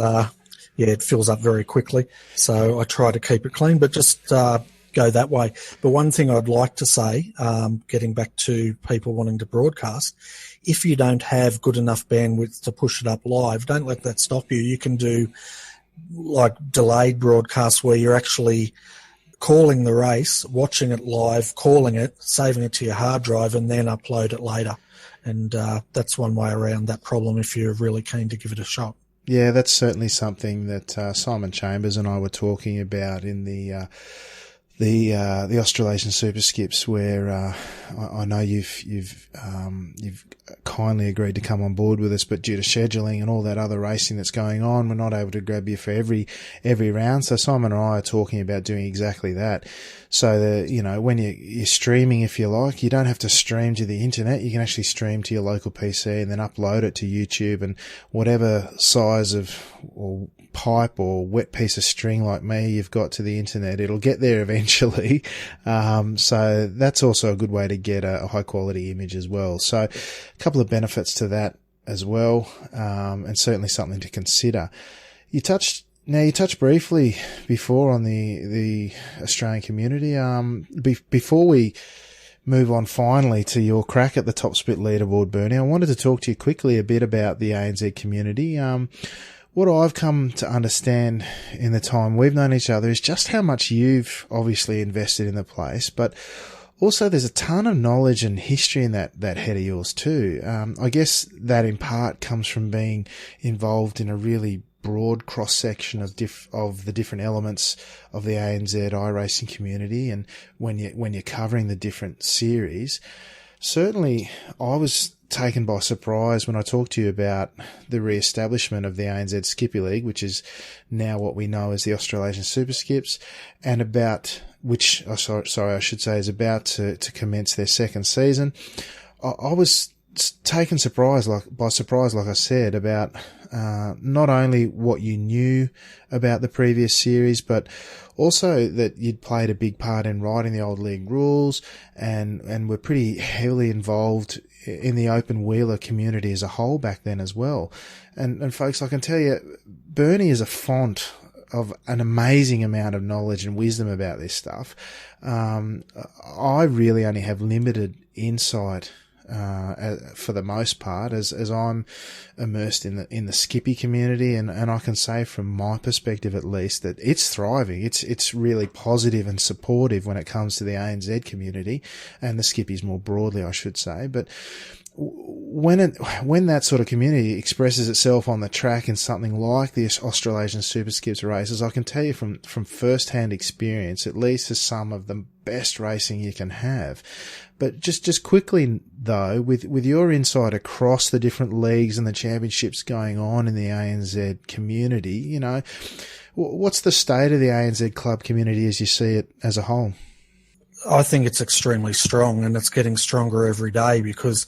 S2: it fills up very quickly. So I try to keep it clean, but just go that way. But one thing I'd like to say, getting back to people wanting to broadcast, if you don't have good enough bandwidth to push it up live, don't let that stop you. You can do like delayed broadcasts where you're actually calling the race, watching it live, calling it, saving it to your hard drive, and then upload it later. And that's one way around that problem if you're really keen to give it a shot.
S1: Yeah, that's certainly something that Simon Chambers and I were talking about in the Australasian Super Skips, where I know you've kindly agreed to come on board with us, but due to scheduling and all that other racing that's going on, we're not able to grab you for every round. So Simon and I are talking about doing exactly that. So that, when you're streaming, if you like, you don't have to stream to the internet. You can actually stream to your local PC and then upload it to YouTube, and whatever size of or pipe or wet piece of string like me you've got to the internet, it'll get there eventually. So that's also a good way to get a high quality image as well. So a couple of benefits to that as well, and certainly something to consider. You touched briefly before on the Australian community. Before we move on finally to your crack at the top split leaderboard, Bernie, I wanted to talk to you quickly a bit about the ANZ community. What I've come to understand in the time we've known each other is just how much you've obviously invested in the place, but also there's a ton of knowledge and history in that head of yours too. I guess that in part comes from being involved in a really broad cross-section of the different elements of the ANZ iRacing community, and when you're covering the different series. Certainly, I was taken by surprise when I talked to you about the re-establishment of the ANZ Skippy League, which is now what we know as the Australasian Super Skips, and about which, is about to commence their second season. I was taken by surprise, like I said, about not only what you knew about the previous series, but also that you'd played a big part in writing the old league rules and were pretty heavily involved in the open wheeler community as a whole back then as well. And folks, I can tell you, Bernie is a font of an amazing amount of knowledge and wisdom about this stuff. I really only have limited insight for the most part, as I'm immersed in the Skippy community, and I can say from my perspective at least that it's thriving. It's really positive and supportive when it comes to the ANZ community and the Skippies more broadly, I should say. But when that sort of community expresses itself on the track in something like the Australasian Super Skips races, I can tell you from first-hand experience, it leads to some of the best racing you can have. But just quickly though, with your insight across the different leagues and the championships going on in the ANZ community, what's the state of the ANZ club community as you see it as a whole?
S2: I think it's extremely strong, and it's getting stronger every day because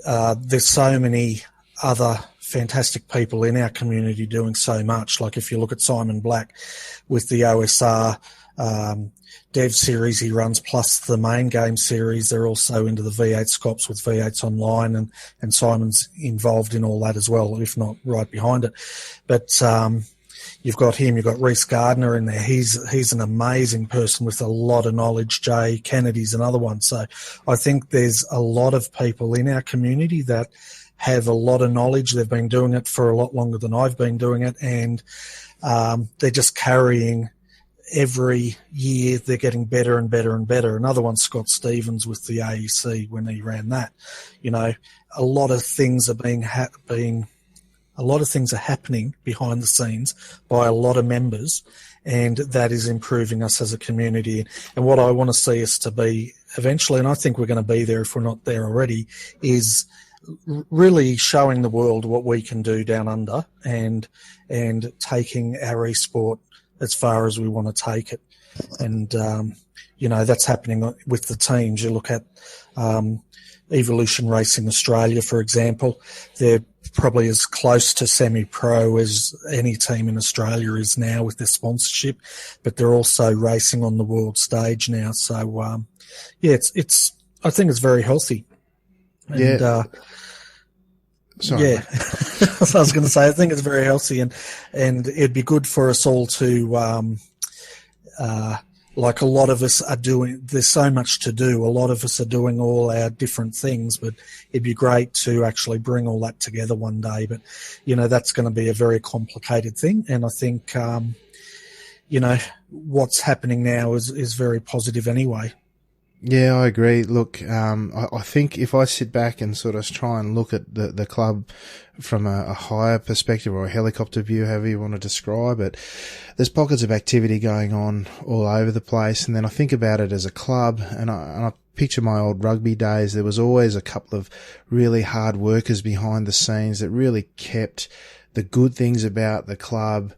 S2: there's so many other fantastic people in our community doing so much. Like if you look at Simon Black with the OSR Dev series he runs, plus the main game series, they're also into the V8 Scops with V8s Online, and Simon's involved in all that as well, if not right behind it. But you've got him, you've got Reece Gardner in there. He's an amazing person with a lot of knowledge. Jay Kennedy's another one. So I think there's a lot of people in our community that have a lot of knowledge. They've been doing it for a lot longer than I've been doing it, and they're just carrying every year. They're getting better and better and better. Another one, Scott Stevens with the AEC when he ran that. A lot of things are happening behind the scenes by a lot of members, and that is improving us as a community. And what I want to see us to be eventually, and I think we're going to be there if we're not there already, is really showing the world what we can do down under and taking our esport as far as we want to take it. And, that's happening with the teams. You look at Evolution Racing Australia, for example. They're probably as close to semi-pro as any team in Australia is now with their sponsorship, but they're also racing on the world stage now. So, it's I think it's very healthy. And,
S1: yeah. Sorry.
S2: Yeah, I was going to say, I think it's very healthy, and it'd be good for us all to, like a lot of us are doing, there's so much to do. A lot of us are doing all our different things, but it'd be great to actually bring all that together one day. But, that's going to be a very complicated thing. And I think, what's happening now is very positive anyway.
S1: Yeah, I agree. Look, I think if I sit back and sort of try and look at the club from a higher perspective or a helicopter view, however you want to describe it, there's pockets of activity going on all over the place. And then I think about it as a club, and I picture my old rugby days. There was always a couple of really hard workers behind the scenes that really kept the good things about the club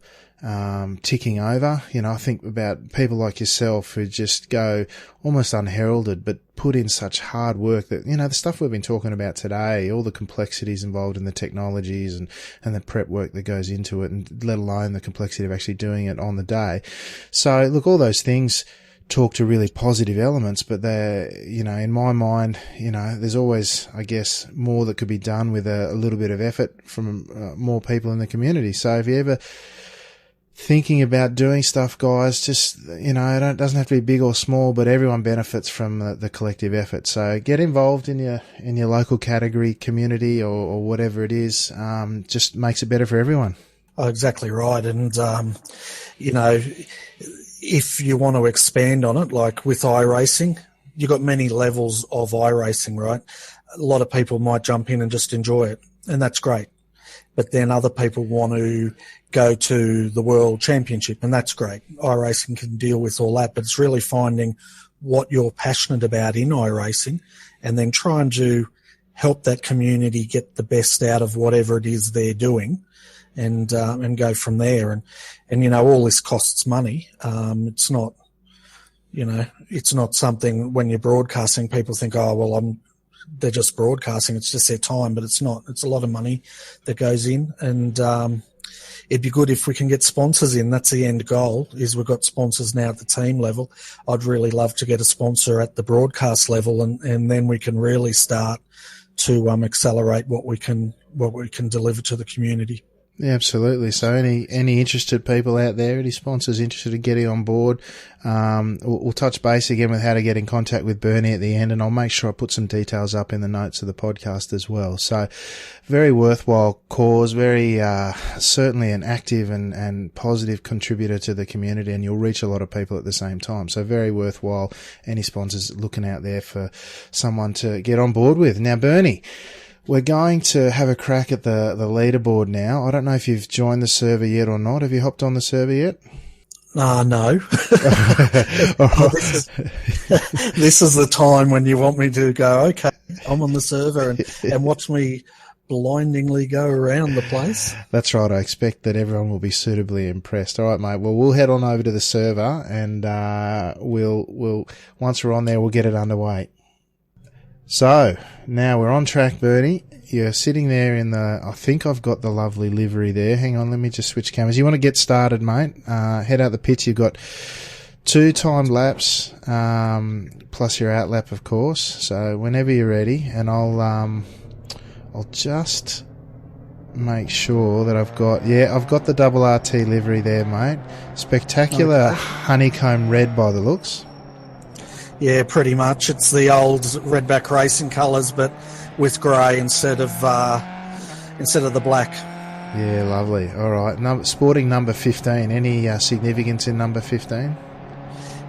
S1: ticking over. I think about people like yourself who just go almost unheralded, but put in such hard work that, the stuff we've been talking about today, all the complexities involved in the technologies and the prep work that goes into it, and let alone the complexity of actually doing it on the day. So look, all those things talk to really positive elements, but they're, in my mind, there's always, I guess, more that could be done with a little bit of effort from more people in the community. So if you ever thinking about doing stuff, guys, just, it doesn't have to be big or small, but everyone benefits from the collective effort. So get involved in your local category, community, or whatever it is. Just makes it better for everyone.
S2: Oh, exactly right. And, if you want to expand on it, like with iRacing, you've got many levels of iRacing, right? A lot of people might jump in and just enjoy it, and that's great. But then other people want to go to the World Championship, and that's great. iRacing can deal with all that, but it's really finding what you're passionate about in iRacing and then trying to help that community get the best out of whatever it is they're doing, and go from there. And all this costs money. It's not, it's not something when you're broadcasting, people think, oh, well, they're just broadcasting. It's just their time, but it's not. It's a lot of money that goes in, and it'd be good if we can get sponsors in. That's the end goal, is we've got sponsors now at the team level. I'd really love to get a sponsor at the broadcast level, and then we can really start to accelerate what we can deliver to the community.
S1: Yeah, absolutely. So any interested people out there, any sponsors interested in getting on board, we'll touch base again with how to get in contact with Bernie at the end, and I'll make sure I put some details up in the notes of the podcast as well. So very worthwhile cause, very certainly an active and positive contributor to the community, and you'll reach a lot of people at the same time. So very worthwhile, any sponsors looking out there for someone to get on board with. Now, Bernie, we're going to have a crack at the leaderboard now. I don't know if you've joined the server yet or not. Have you hopped on the server yet?
S2: No. This is the time when you want me to go, okay, I'm on the server, and watch me blindingly go around the place.
S1: That's right. I expect that everyone will be suitably impressed. All right, mate. Well, we'll head on over to the server, and we'll once we're on there, we'll get it underway. So, now we're on track, Bernie. You're sitting there in I think I've got the lovely livery there. Hang on, let me just switch cameras. You want to get started, mate? Head out the pits. You've got 2 timed laps, plus your out lap, of course. So, whenever you're ready, and I'll just make sure that I've got the RRT livery there, mate. Spectacular honeycomb red by the looks.
S2: Yeah, pretty much. It's the old Redback Racing colours, but with grey instead of the black.
S1: Yeah, lovely. All right. Sporting number 15. Any significance in number 15?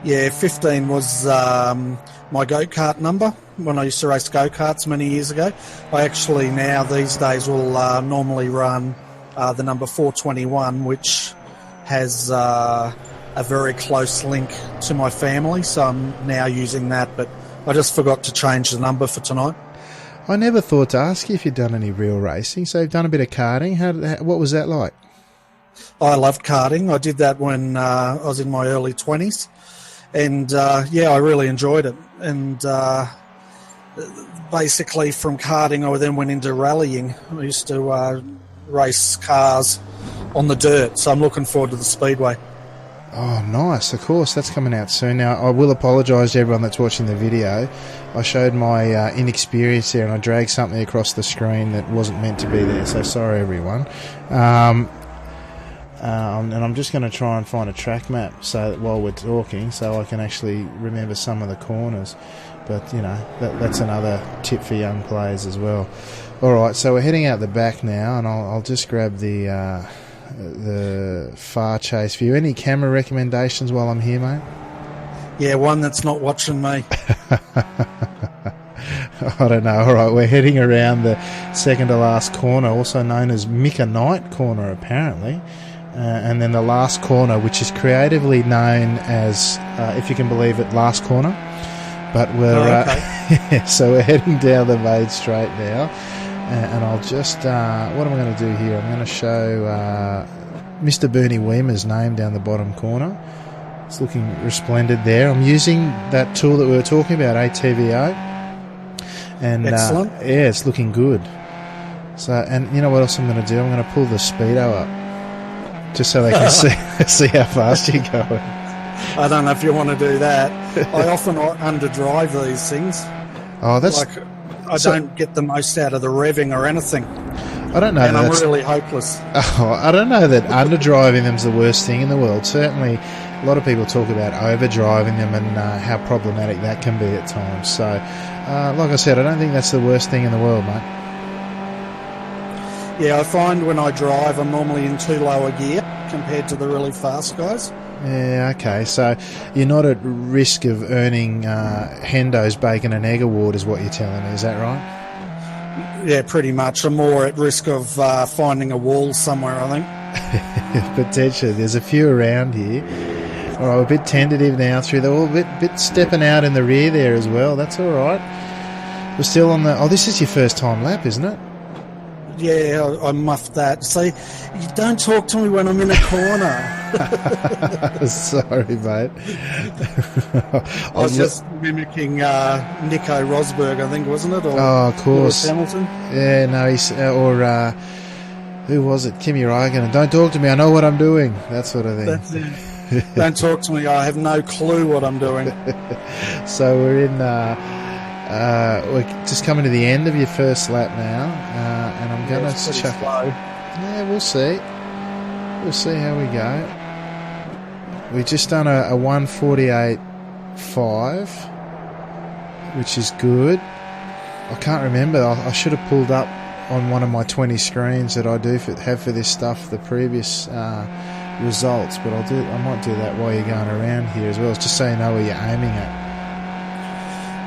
S2: Yeah, 15 was my go-kart number when I used to race go-karts many years ago. I actually now, these days, will normally run the number 421, which has a very close link to my family, so I'm now using that, but I just forgot to change the number for tonight.
S1: I never thought to ask you if you'd done any real racing, so you've done a bit of karting. What was that like?
S2: I loved karting. I did that when I was in my early 20s, and I really enjoyed it. And basically from karting, I then went into rallying. I used to race cars on the dirt, so I'm looking forward to the speedway.
S1: Oh, nice. Of course, that's coming out soon. Now, I will apologise to everyone that's watching the video. I showed my inexperience there and I dragged something across the screen that wasn't meant to be there, so sorry, everyone. And I'm just going to try and find a track map so that while we're talking, so I can actually remember some of the corners. But, you know, that's another tip for young players as well. All right, so we're heading out the back now, and I'll just grab the far chase view. Any camera recommendations while I'm here, mate?
S2: Yeah, one that's not watching me.
S1: I don't know. All right, we're heading around the second to last corner, also known as Micah Knight corner, apparently. And then the last corner, which is creatively known as, if you can believe it, last corner. But we're
S2: okay.
S1: So we're heading down the main straight now, and I'll just what am I going to do here? I'm going to show Mr. Bernie Wiemers' name down the bottom corner. It's looking resplendent there. I'm using that tool that we were talking about, ATVO, and
S2: excellent.
S1: Yeah, it's looking good. So, and you know what else I'm going to do? I'm going to pull the speedo up just so they can see how fast you're going.
S2: I don't know if you want to do that. I often underdrive these things.
S1: Oh, that's
S2: like I don't get the most out of the revving or anything.
S1: I don't know.
S2: And I'm really hopeless.
S1: Oh, I don't know that underdriving them's the worst thing in the world. Certainly, a lot of people talk about overdriving them and how problematic that can be at times. So, like I said, I don't think that's the worst thing in the world, mate.
S2: Yeah, I find when I drive, I'm normally in too low a gear compared to the really fast guys.
S1: Yeah, okay. So you're not at risk of earning Hendo's bacon and egg award is what you're telling me. Is that right?
S2: Yeah, pretty much. I'm more at risk of finding a wall somewhere, I
S1: think. Potentially. There's a few around here. All right, we're a bit tentative now through the... a bit stepping out in the rear there as well. That's all right. We're still on the... Oh, this is your first time lap, isn't it?
S2: Yeah, I muffed that. See, you don't talk to me when I'm in a corner.
S1: Sorry, mate.
S2: I was just mimicking Nico Rosberg, I think, wasn't it? Or
S1: of course.
S2: Lewis Hamilton?
S1: Yeah, no, he's... who was it? Kimi Räikkönen. Don't talk to me, I know what I'm doing. That sort of thing.
S2: That's it. Don't talk to me, I have no clue what I'm doing.
S1: So we're in... we're just coming to the end of your first lap now, and I'm going to chuck. Yeah, we'll see. We'll see how we go. We've just done a 1:48.5, which is good. I can't remember. I should have pulled up on one of my 20 screens that I do have for this stuff the previous results, but I might do that while you're going around here as well, just so you know where you're aiming at.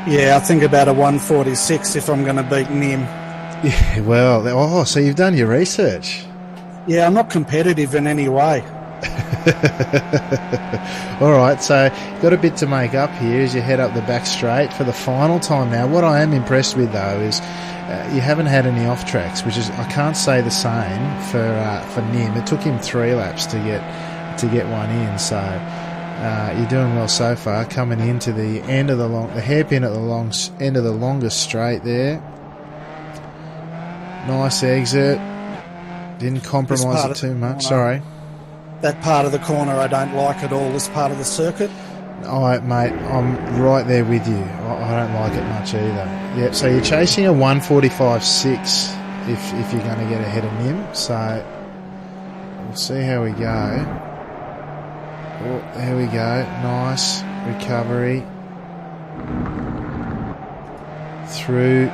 S2: Yeah, I think about a 1:46 if I'm going to beat Nim.
S1: Yeah, well, so you've done your research.
S2: Yeah, I'm not competitive in any way.
S1: All right, so you've got a bit to make up here as you head up the back straight for the final time now. What I am impressed with, though, is you haven't had any off tracks, which is, I can't say the same for Nim. It took him 3 laps to get one in, so you're doing well so far. Coming into the end of the hairpin at the end of the longest straight there. Nice exit. Didn't compromise it too much. Sorry.
S2: That part of the corner I don't like at all. This part of the circuit.
S1: Oh, mate, I'm right there with you. I don't like it much either. Yep. So you're chasing a 1:45.6 if you're going to get ahead of Nim. So we'll see how we go. Oh, there we go. Nice recovery through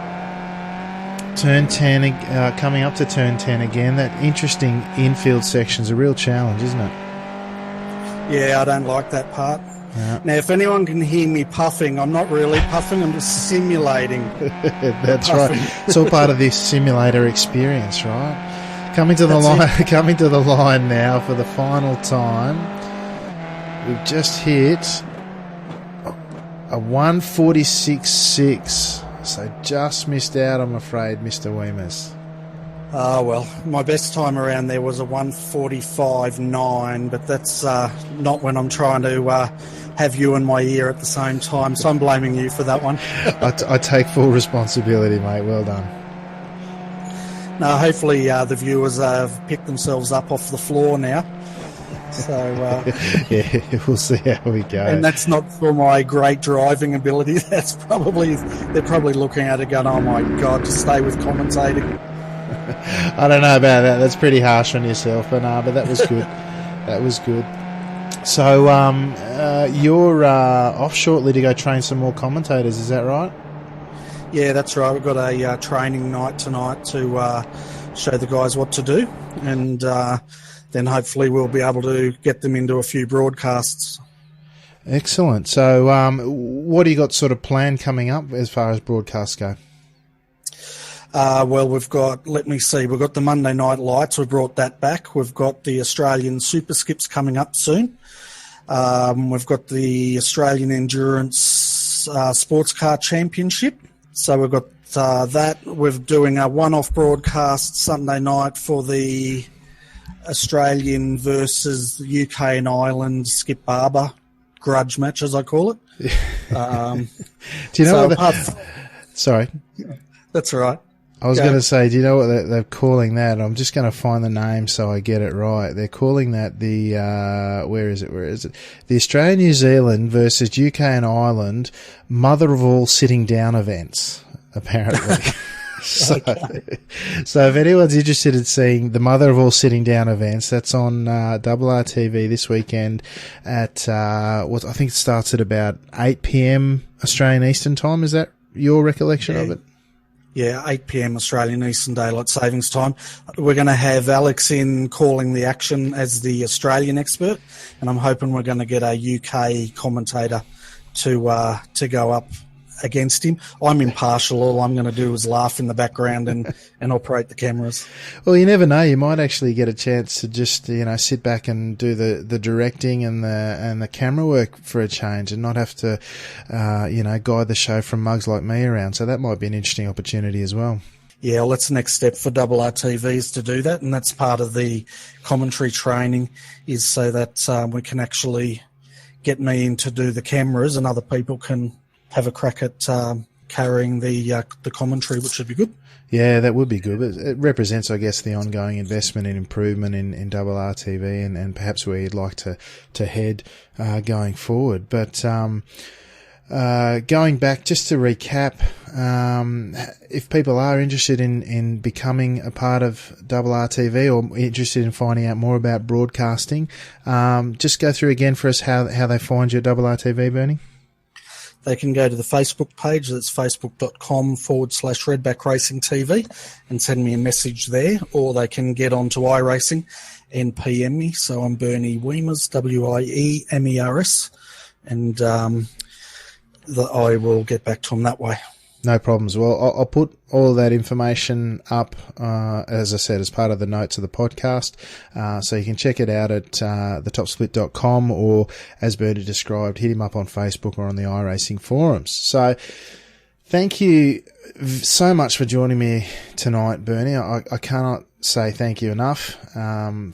S1: turn 10, coming up to turn 10 again. That interesting infield section's a real challenge, isn't it?
S2: Yeah, I don't like that part.
S1: Yeah.
S2: Now, if anyone can hear me puffing, I'm not really puffing, I'm just simulating.
S1: That's right. It's all part of this simulator experience, right? Coming to the line now for the final time. We've just hit a 1:46.6. So just missed out, I'm afraid, Mr. Wiemers.
S2: Well, my best time around there was a 1:45.9, but that's not when I'm trying to have you in my ear at the same time, so I'm blaming you for that one.
S1: I take full responsibility, mate. Well done.
S2: No, hopefully the viewers have picked themselves up off the floor now. So
S1: yeah, we'll see how we go.
S2: And that's not for my great driving ability. They're probably looking at it going, "Oh my God, just stay with commentating."
S1: I don't know about that. That's pretty harsh on yourself, but that was good. That was good. So you're off shortly to go train some more commentators, is that right?
S2: Yeah, that's right. We've got a training night tonight to show the guys what to do, and then hopefully we'll be able to get them into a few broadcasts.
S1: Excellent. So what do you got sort of planned coming up as far as broadcasts go?
S2: Well, we've got the Monday Night Lights. We've brought that back. We've got the Australian Super Skips coming up soon. We've got the Australian Endurance Sports Car Championship. So we've got that. We're doing a one-off broadcast Sunday night for the Australian versus the UK and Ireland Skip Barber grudge match, as I call it.
S1: Do you know Sorry.
S2: That's all right.
S1: I was going to say, do you know what they're calling that? I'm just going to find the name so I get it right. They're calling that the, where is it? The Australia-New Zealand versus UK and Ireland mother of all sitting down events, apparently. So if anyone's interested in seeing the mother of all sitting down events, that's on RRtv this weekend at, I think it starts at about 8 p.m. Australian Eastern Time. Is that your recollection of it?
S2: Yeah, 8 p.m. Australian Eastern Daylight Savings Time. We're going to have Alex in calling the action as the Australian expert, and I'm hoping we're going to get a UK commentator to go up against him. I'm impartial. All I'm going to do is laugh in the background and operate the cameras.
S1: Well, you never know. You might actually get a chance to just, sit back and do the directing and the camera work for a change and not have to, guide the show from mugs like me around. So that might be an interesting opportunity as well.
S2: Yeah, well, that's the next step for RRtv is to do that. And that's part of the commentary training is so that we can actually get me in to do the cameras and other people can have a crack at carrying the commentary, which would be good.
S1: Yeah, that would be good. It represents, I guess, the ongoing investment and improvement in RRtv and perhaps where you'd like to head going forward. But going back, just to recap, if people are interested in becoming a part of RRtv or interested in finding out more about broadcasting, just go through again for us how they find you at RRtv, Bernie.
S2: They can go to the Facebook page, that's facebook.com/Redback Racing TV, and send me a message there, or they can get onto iRacing and PM me. So I'm Bernie Wiemers, Wiemers, and I will get back to them that way.
S1: No problems. Well, I'll put all of that information up, as I said, as part of the notes of the podcast. So you can check it out at thetopsplit.com, or as Bernie described, hit him up on Facebook or on the iRacing forums. So thank you so much for joining me tonight, Bernie. I cannot say thank you enough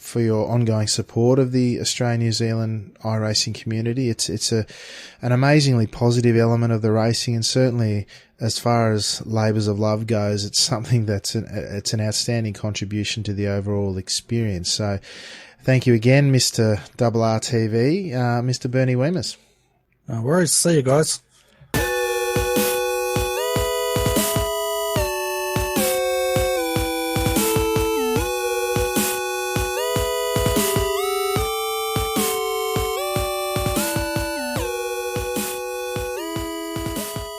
S1: for your ongoing support of the Australia-New Zealand iRacing community. It's an amazingly positive element of the racing, and certainly as far as labours of love goes, it's something that's it's an outstanding contribution to the overall experience. So thank you again, Mr. RRtv, Mr. Bernie Wiemers.
S2: No worries. See you guys.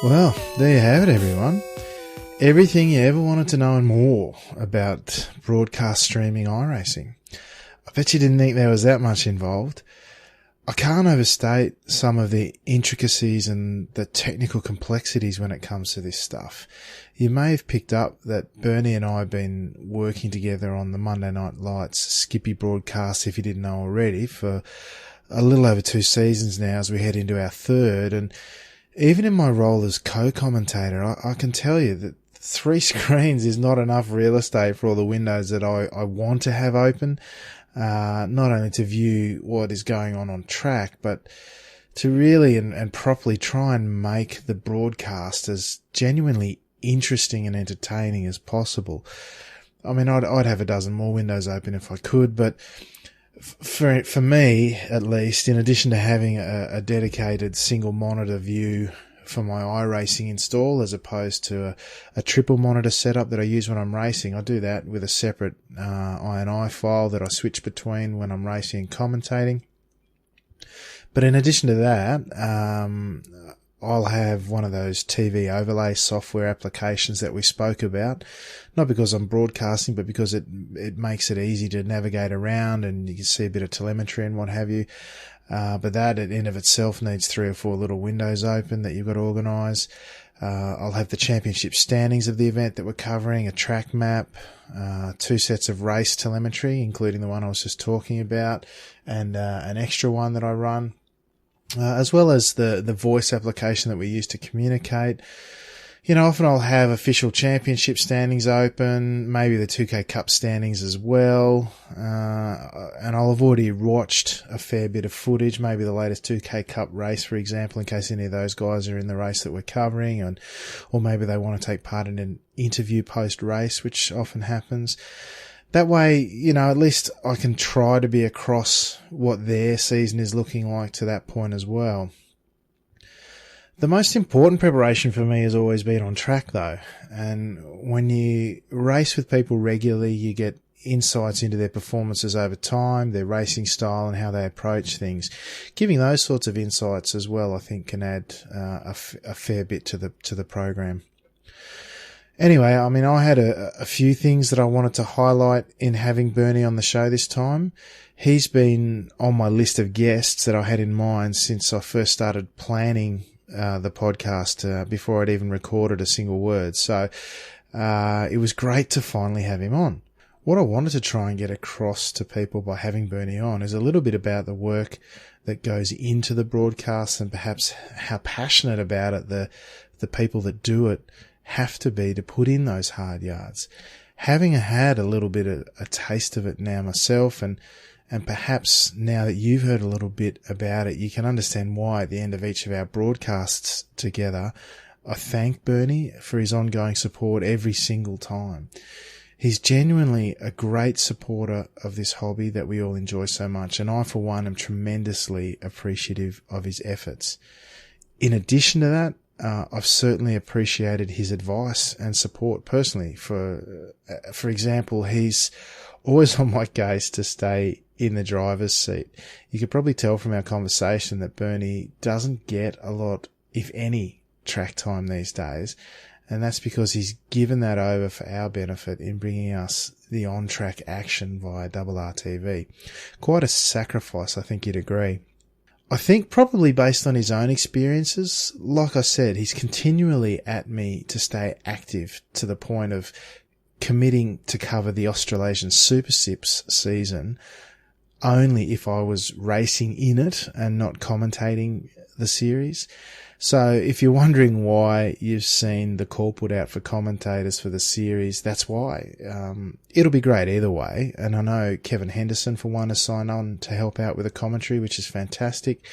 S1: Well, there you have it, everyone. Everything you ever wanted to know and more about broadcast streaming iRacing. I bet you didn't think there was that much involved. I can't overstate some of the intricacies and the technical complexities when it comes to this stuff. You may have picked up that Bernie and I have been working together on the Monday Night Lights Skippy broadcast, if you didn't know already, for a little over 2 seasons now as we head into our third. And even in my role as co-commentator, I can tell you that 3 screens is not enough real estate for all the windows that I want to have open, not only to view what is going on track, but to really and properly try and make the broadcast as genuinely interesting and entertaining as possible. I mean, I'd have a dozen more windows open if I could, but for me, at least, in addition to having a dedicated single monitor view for my iRacing install as opposed to a triple monitor setup that I use when I'm racing, I do that with a separate INI file that I switch between when I'm racing and commentating. But in addition to that, I'll have one of those TV overlay software applications that we spoke about, not because I'm broadcasting, but because it makes it easy to navigate around and you can see a bit of telemetry and what have you. But that in of itself needs 3 or 4 little windows open that you've got to organise. I'll have the championship standings of the event that we're covering, a track map, 2 sets of race telemetry, including the one I was just talking about, and an extra one that I run. As well as the voice application that we use to communicate. You know, often I'll have official championship standings open, maybe the 2K Cup standings as well, and I'll have already watched a fair bit of footage, maybe the latest 2K Cup race, for example, in case any of those guys are in the race that we're covering, or maybe they want to take part in an interview post-race, which often happens. That way, you know, at least I can try to be across what their season is looking like to that point as well. The most important preparation for me has always been on track, though. And when you race with people regularly, you get insights into their performances over time, their racing style and how they approach things. Giving those sorts of insights as well, I think, can add a fair bit to the program. Anyway, I mean, I had a few things that I wanted to highlight in having Bernie on the show this time. He's been on my list of guests that I had in mind since I first started planning the podcast before I'd even recorded a single word. So it was great to finally have him on. What I wanted to try and get across to people by having Bernie on is a little bit about the work that goes into the broadcast and perhaps how passionate about it the people that do it have to be to put in those hard yards. Having had a little bit of a taste of it now myself, and perhaps now that you've heard a little bit about it, you can understand why at the end of each of our broadcasts together, I thank Bernie for his ongoing support every single time. He's genuinely a great supporter of this hobby that we all enjoy so much, and I, for one, am tremendously appreciative of his efforts. In addition to that, I've certainly appreciated his advice and support personally. For example, he's always on my case to stay in the driver's seat. You could probably tell from our conversation that Bernie doesn't get a lot, if any, track time these days. And that's because he's given that over for our benefit in bringing us the on-track action via RRtv. Quite a sacrifice, I think you'd agree. I think probably based on his own experiences, like I said, he's continually at me to stay active to the point of committing to cover the Australasian Super Sips season only if I was racing in it and not commentating the series. So if you're wondering why you've seen the call put out for commentators for the series, that's why. It'll be great either way. And I know Kevin Henderson, for one, has signed on to help out with the commentary, which is fantastic.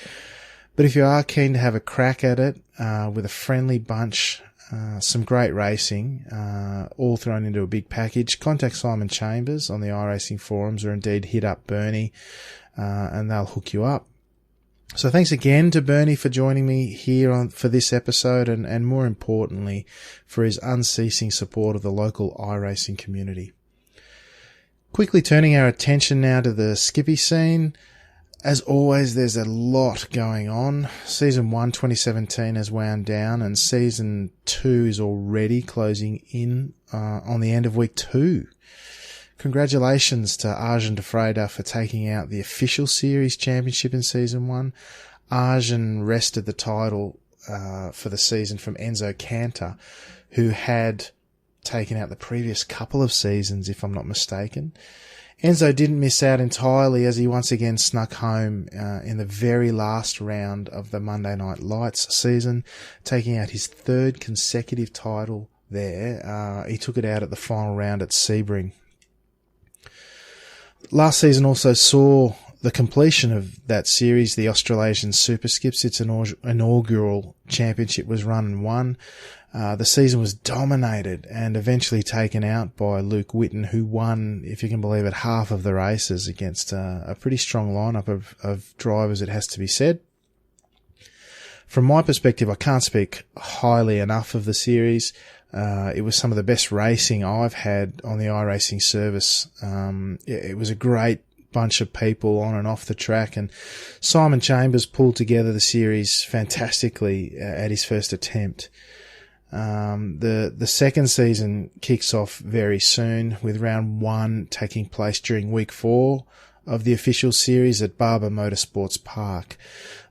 S1: But if you are keen to have a crack at it, with a friendly bunch, some great racing, all thrown into a big package, contact Simon Chambers on the iRacing forums, or indeed hit up Bernie, and they'll hook you up. So thanks again to Bernie for joining me here for this episode, and more importantly, for his unceasing support of the local iRacing community. Quickly turning our attention now to the Skippy scene. As always, there's a lot going on. Season 1 2017 has wound down, and Season 2 is already closing in on the end of week 2. Congratulations to Arjun de Freda for taking out the official series championship in Season 1. Arjun wrested the title for the season from Enzo Cantor, who had taken out the previous couple of seasons, if I'm not mistaken. Enzo didn't miss out entirely, as he once again snuck home in the very last round of the Monday Night Lights season, taking out his 3rd consecutive title there. He took it out at the final round at Sebring. Last season also saw the completion of that series, the Australasian Super Skips. Its inaugural championship was run and won. The season was dominated and eventually taken out by Luke Whitten, who won, if you can believe it, half of the races against a pretty strong lineup of drivers, it has to be said. From my perspective, I can't speak highly enough of the series. It was some of the best racing I've had on the iRacing service. It was a great bunch of people on and off the track, and Simon Chambers pulled together the series fantastically at his first attempt. The second season kicks off very soon, with round 1 taking place during week 4 of the official series at Barber Motorsports Park.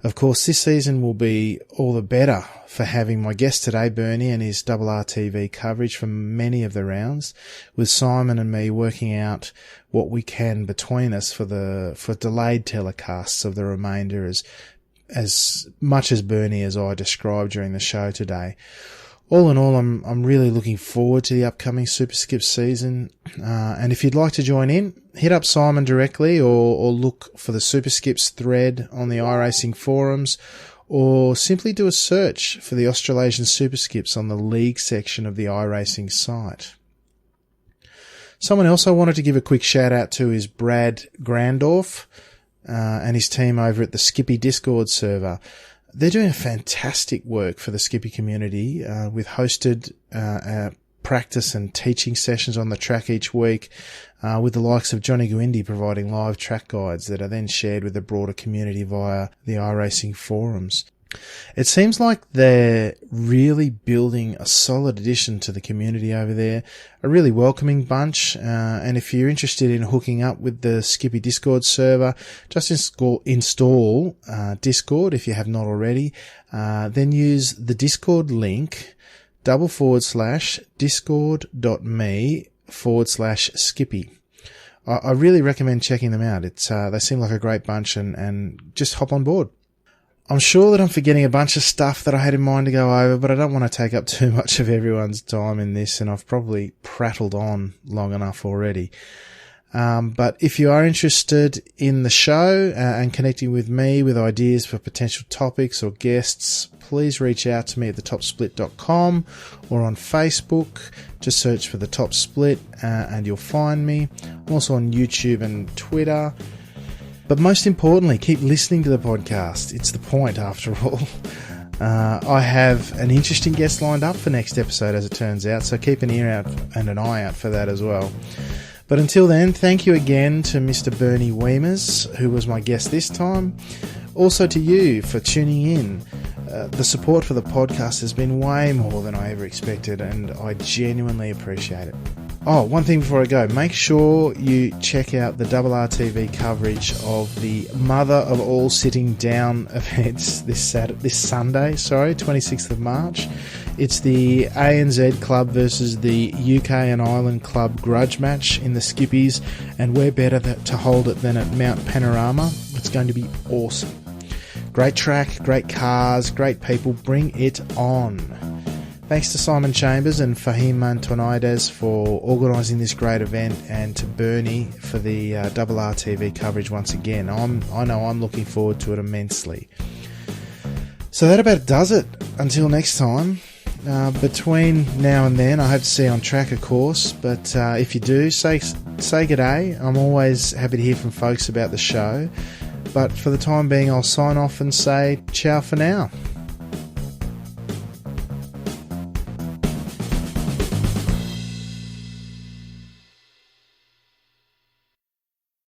S1: Of course, this season will be all the better for having my guest today, Bernie, and his RRtv coverage for many of the rounds, with Simon and me working out what we can between us for delayed telecasts of the remainder, as much as Bernie as I described during the show today. All in all, I'm really looking forward to the upcoming Super Skip season. And if you'd like to join in, hit up Simon directly or look for the Super Skips thread on the iRacing forums, or simply do a search for the Australasian Super Skips on the league section of the iRacing site. Someone else I wanted to give a quick shout out to is Brad Grandorf and his team over at the Skippy Discord server. They're doing fantastic work for the Skippy community, with hosted practice and teaching sessions on the track each week, with the likes of Johnny Guindy providing live track guides that are then shared with the broader community via the iRacing forums. It seems like they're really building a solid addition to the community over there, a really welcoming bunch, and if you're interested in hooking up with the Skippy Discord server, just install Discord if you have not already, then use the Discord link /discord.me/Skippy. I really recommend checking them out. They seem like a great bunch, and just hop on board. I'm sure that I'm forgetting a bunch of stuff that I had in mind to go over, but I don't want to take up too much of everyone's time in this, and I've probably prattled on long enough already. But if you are interested in the show and connecting with me with ideas for potential topics or guests, please reach out to me at thetopsplit.com or on Facebook. Just search for The Top Split and you'll find me. I'm also on YouTube and Twitter. But most importantly, keep listening to the podcast. It's the point, after all. I have an interesting guest lined up for next episode, as it turns out, so keep an ear out and an eye out for that as well. But until then, thank you again to Mr. Bernie Wiemers, who was my guest this time. Also to you for tuning in. The support for the podcast has been way more than I ever expected, and I genuinely appreciate it. Oh, one thing before I go, make sure you check out the RRtv coverage of the mother of all sitting down events this Sunday, 26th of March. It's the ANZ Club versus the UK and Ireland Club grudge match in the Skippies, and where better to hold it than at Mount Panorama. It's going to be awesome. Great track, great cars, great people. Bring it on. Thanks to Simon Chambers and Fahim Antonides for organising this great event, and to Bernie for the RRtv coverage once again. I know I'm looking forward to it immensely. So that about does it. Until next time. Between now and then, I hope to see you on track, of course. But if you do, say g'day. I'm always happy to hear from folks about the show. But for the time being, I'll sign off and say ciao for now.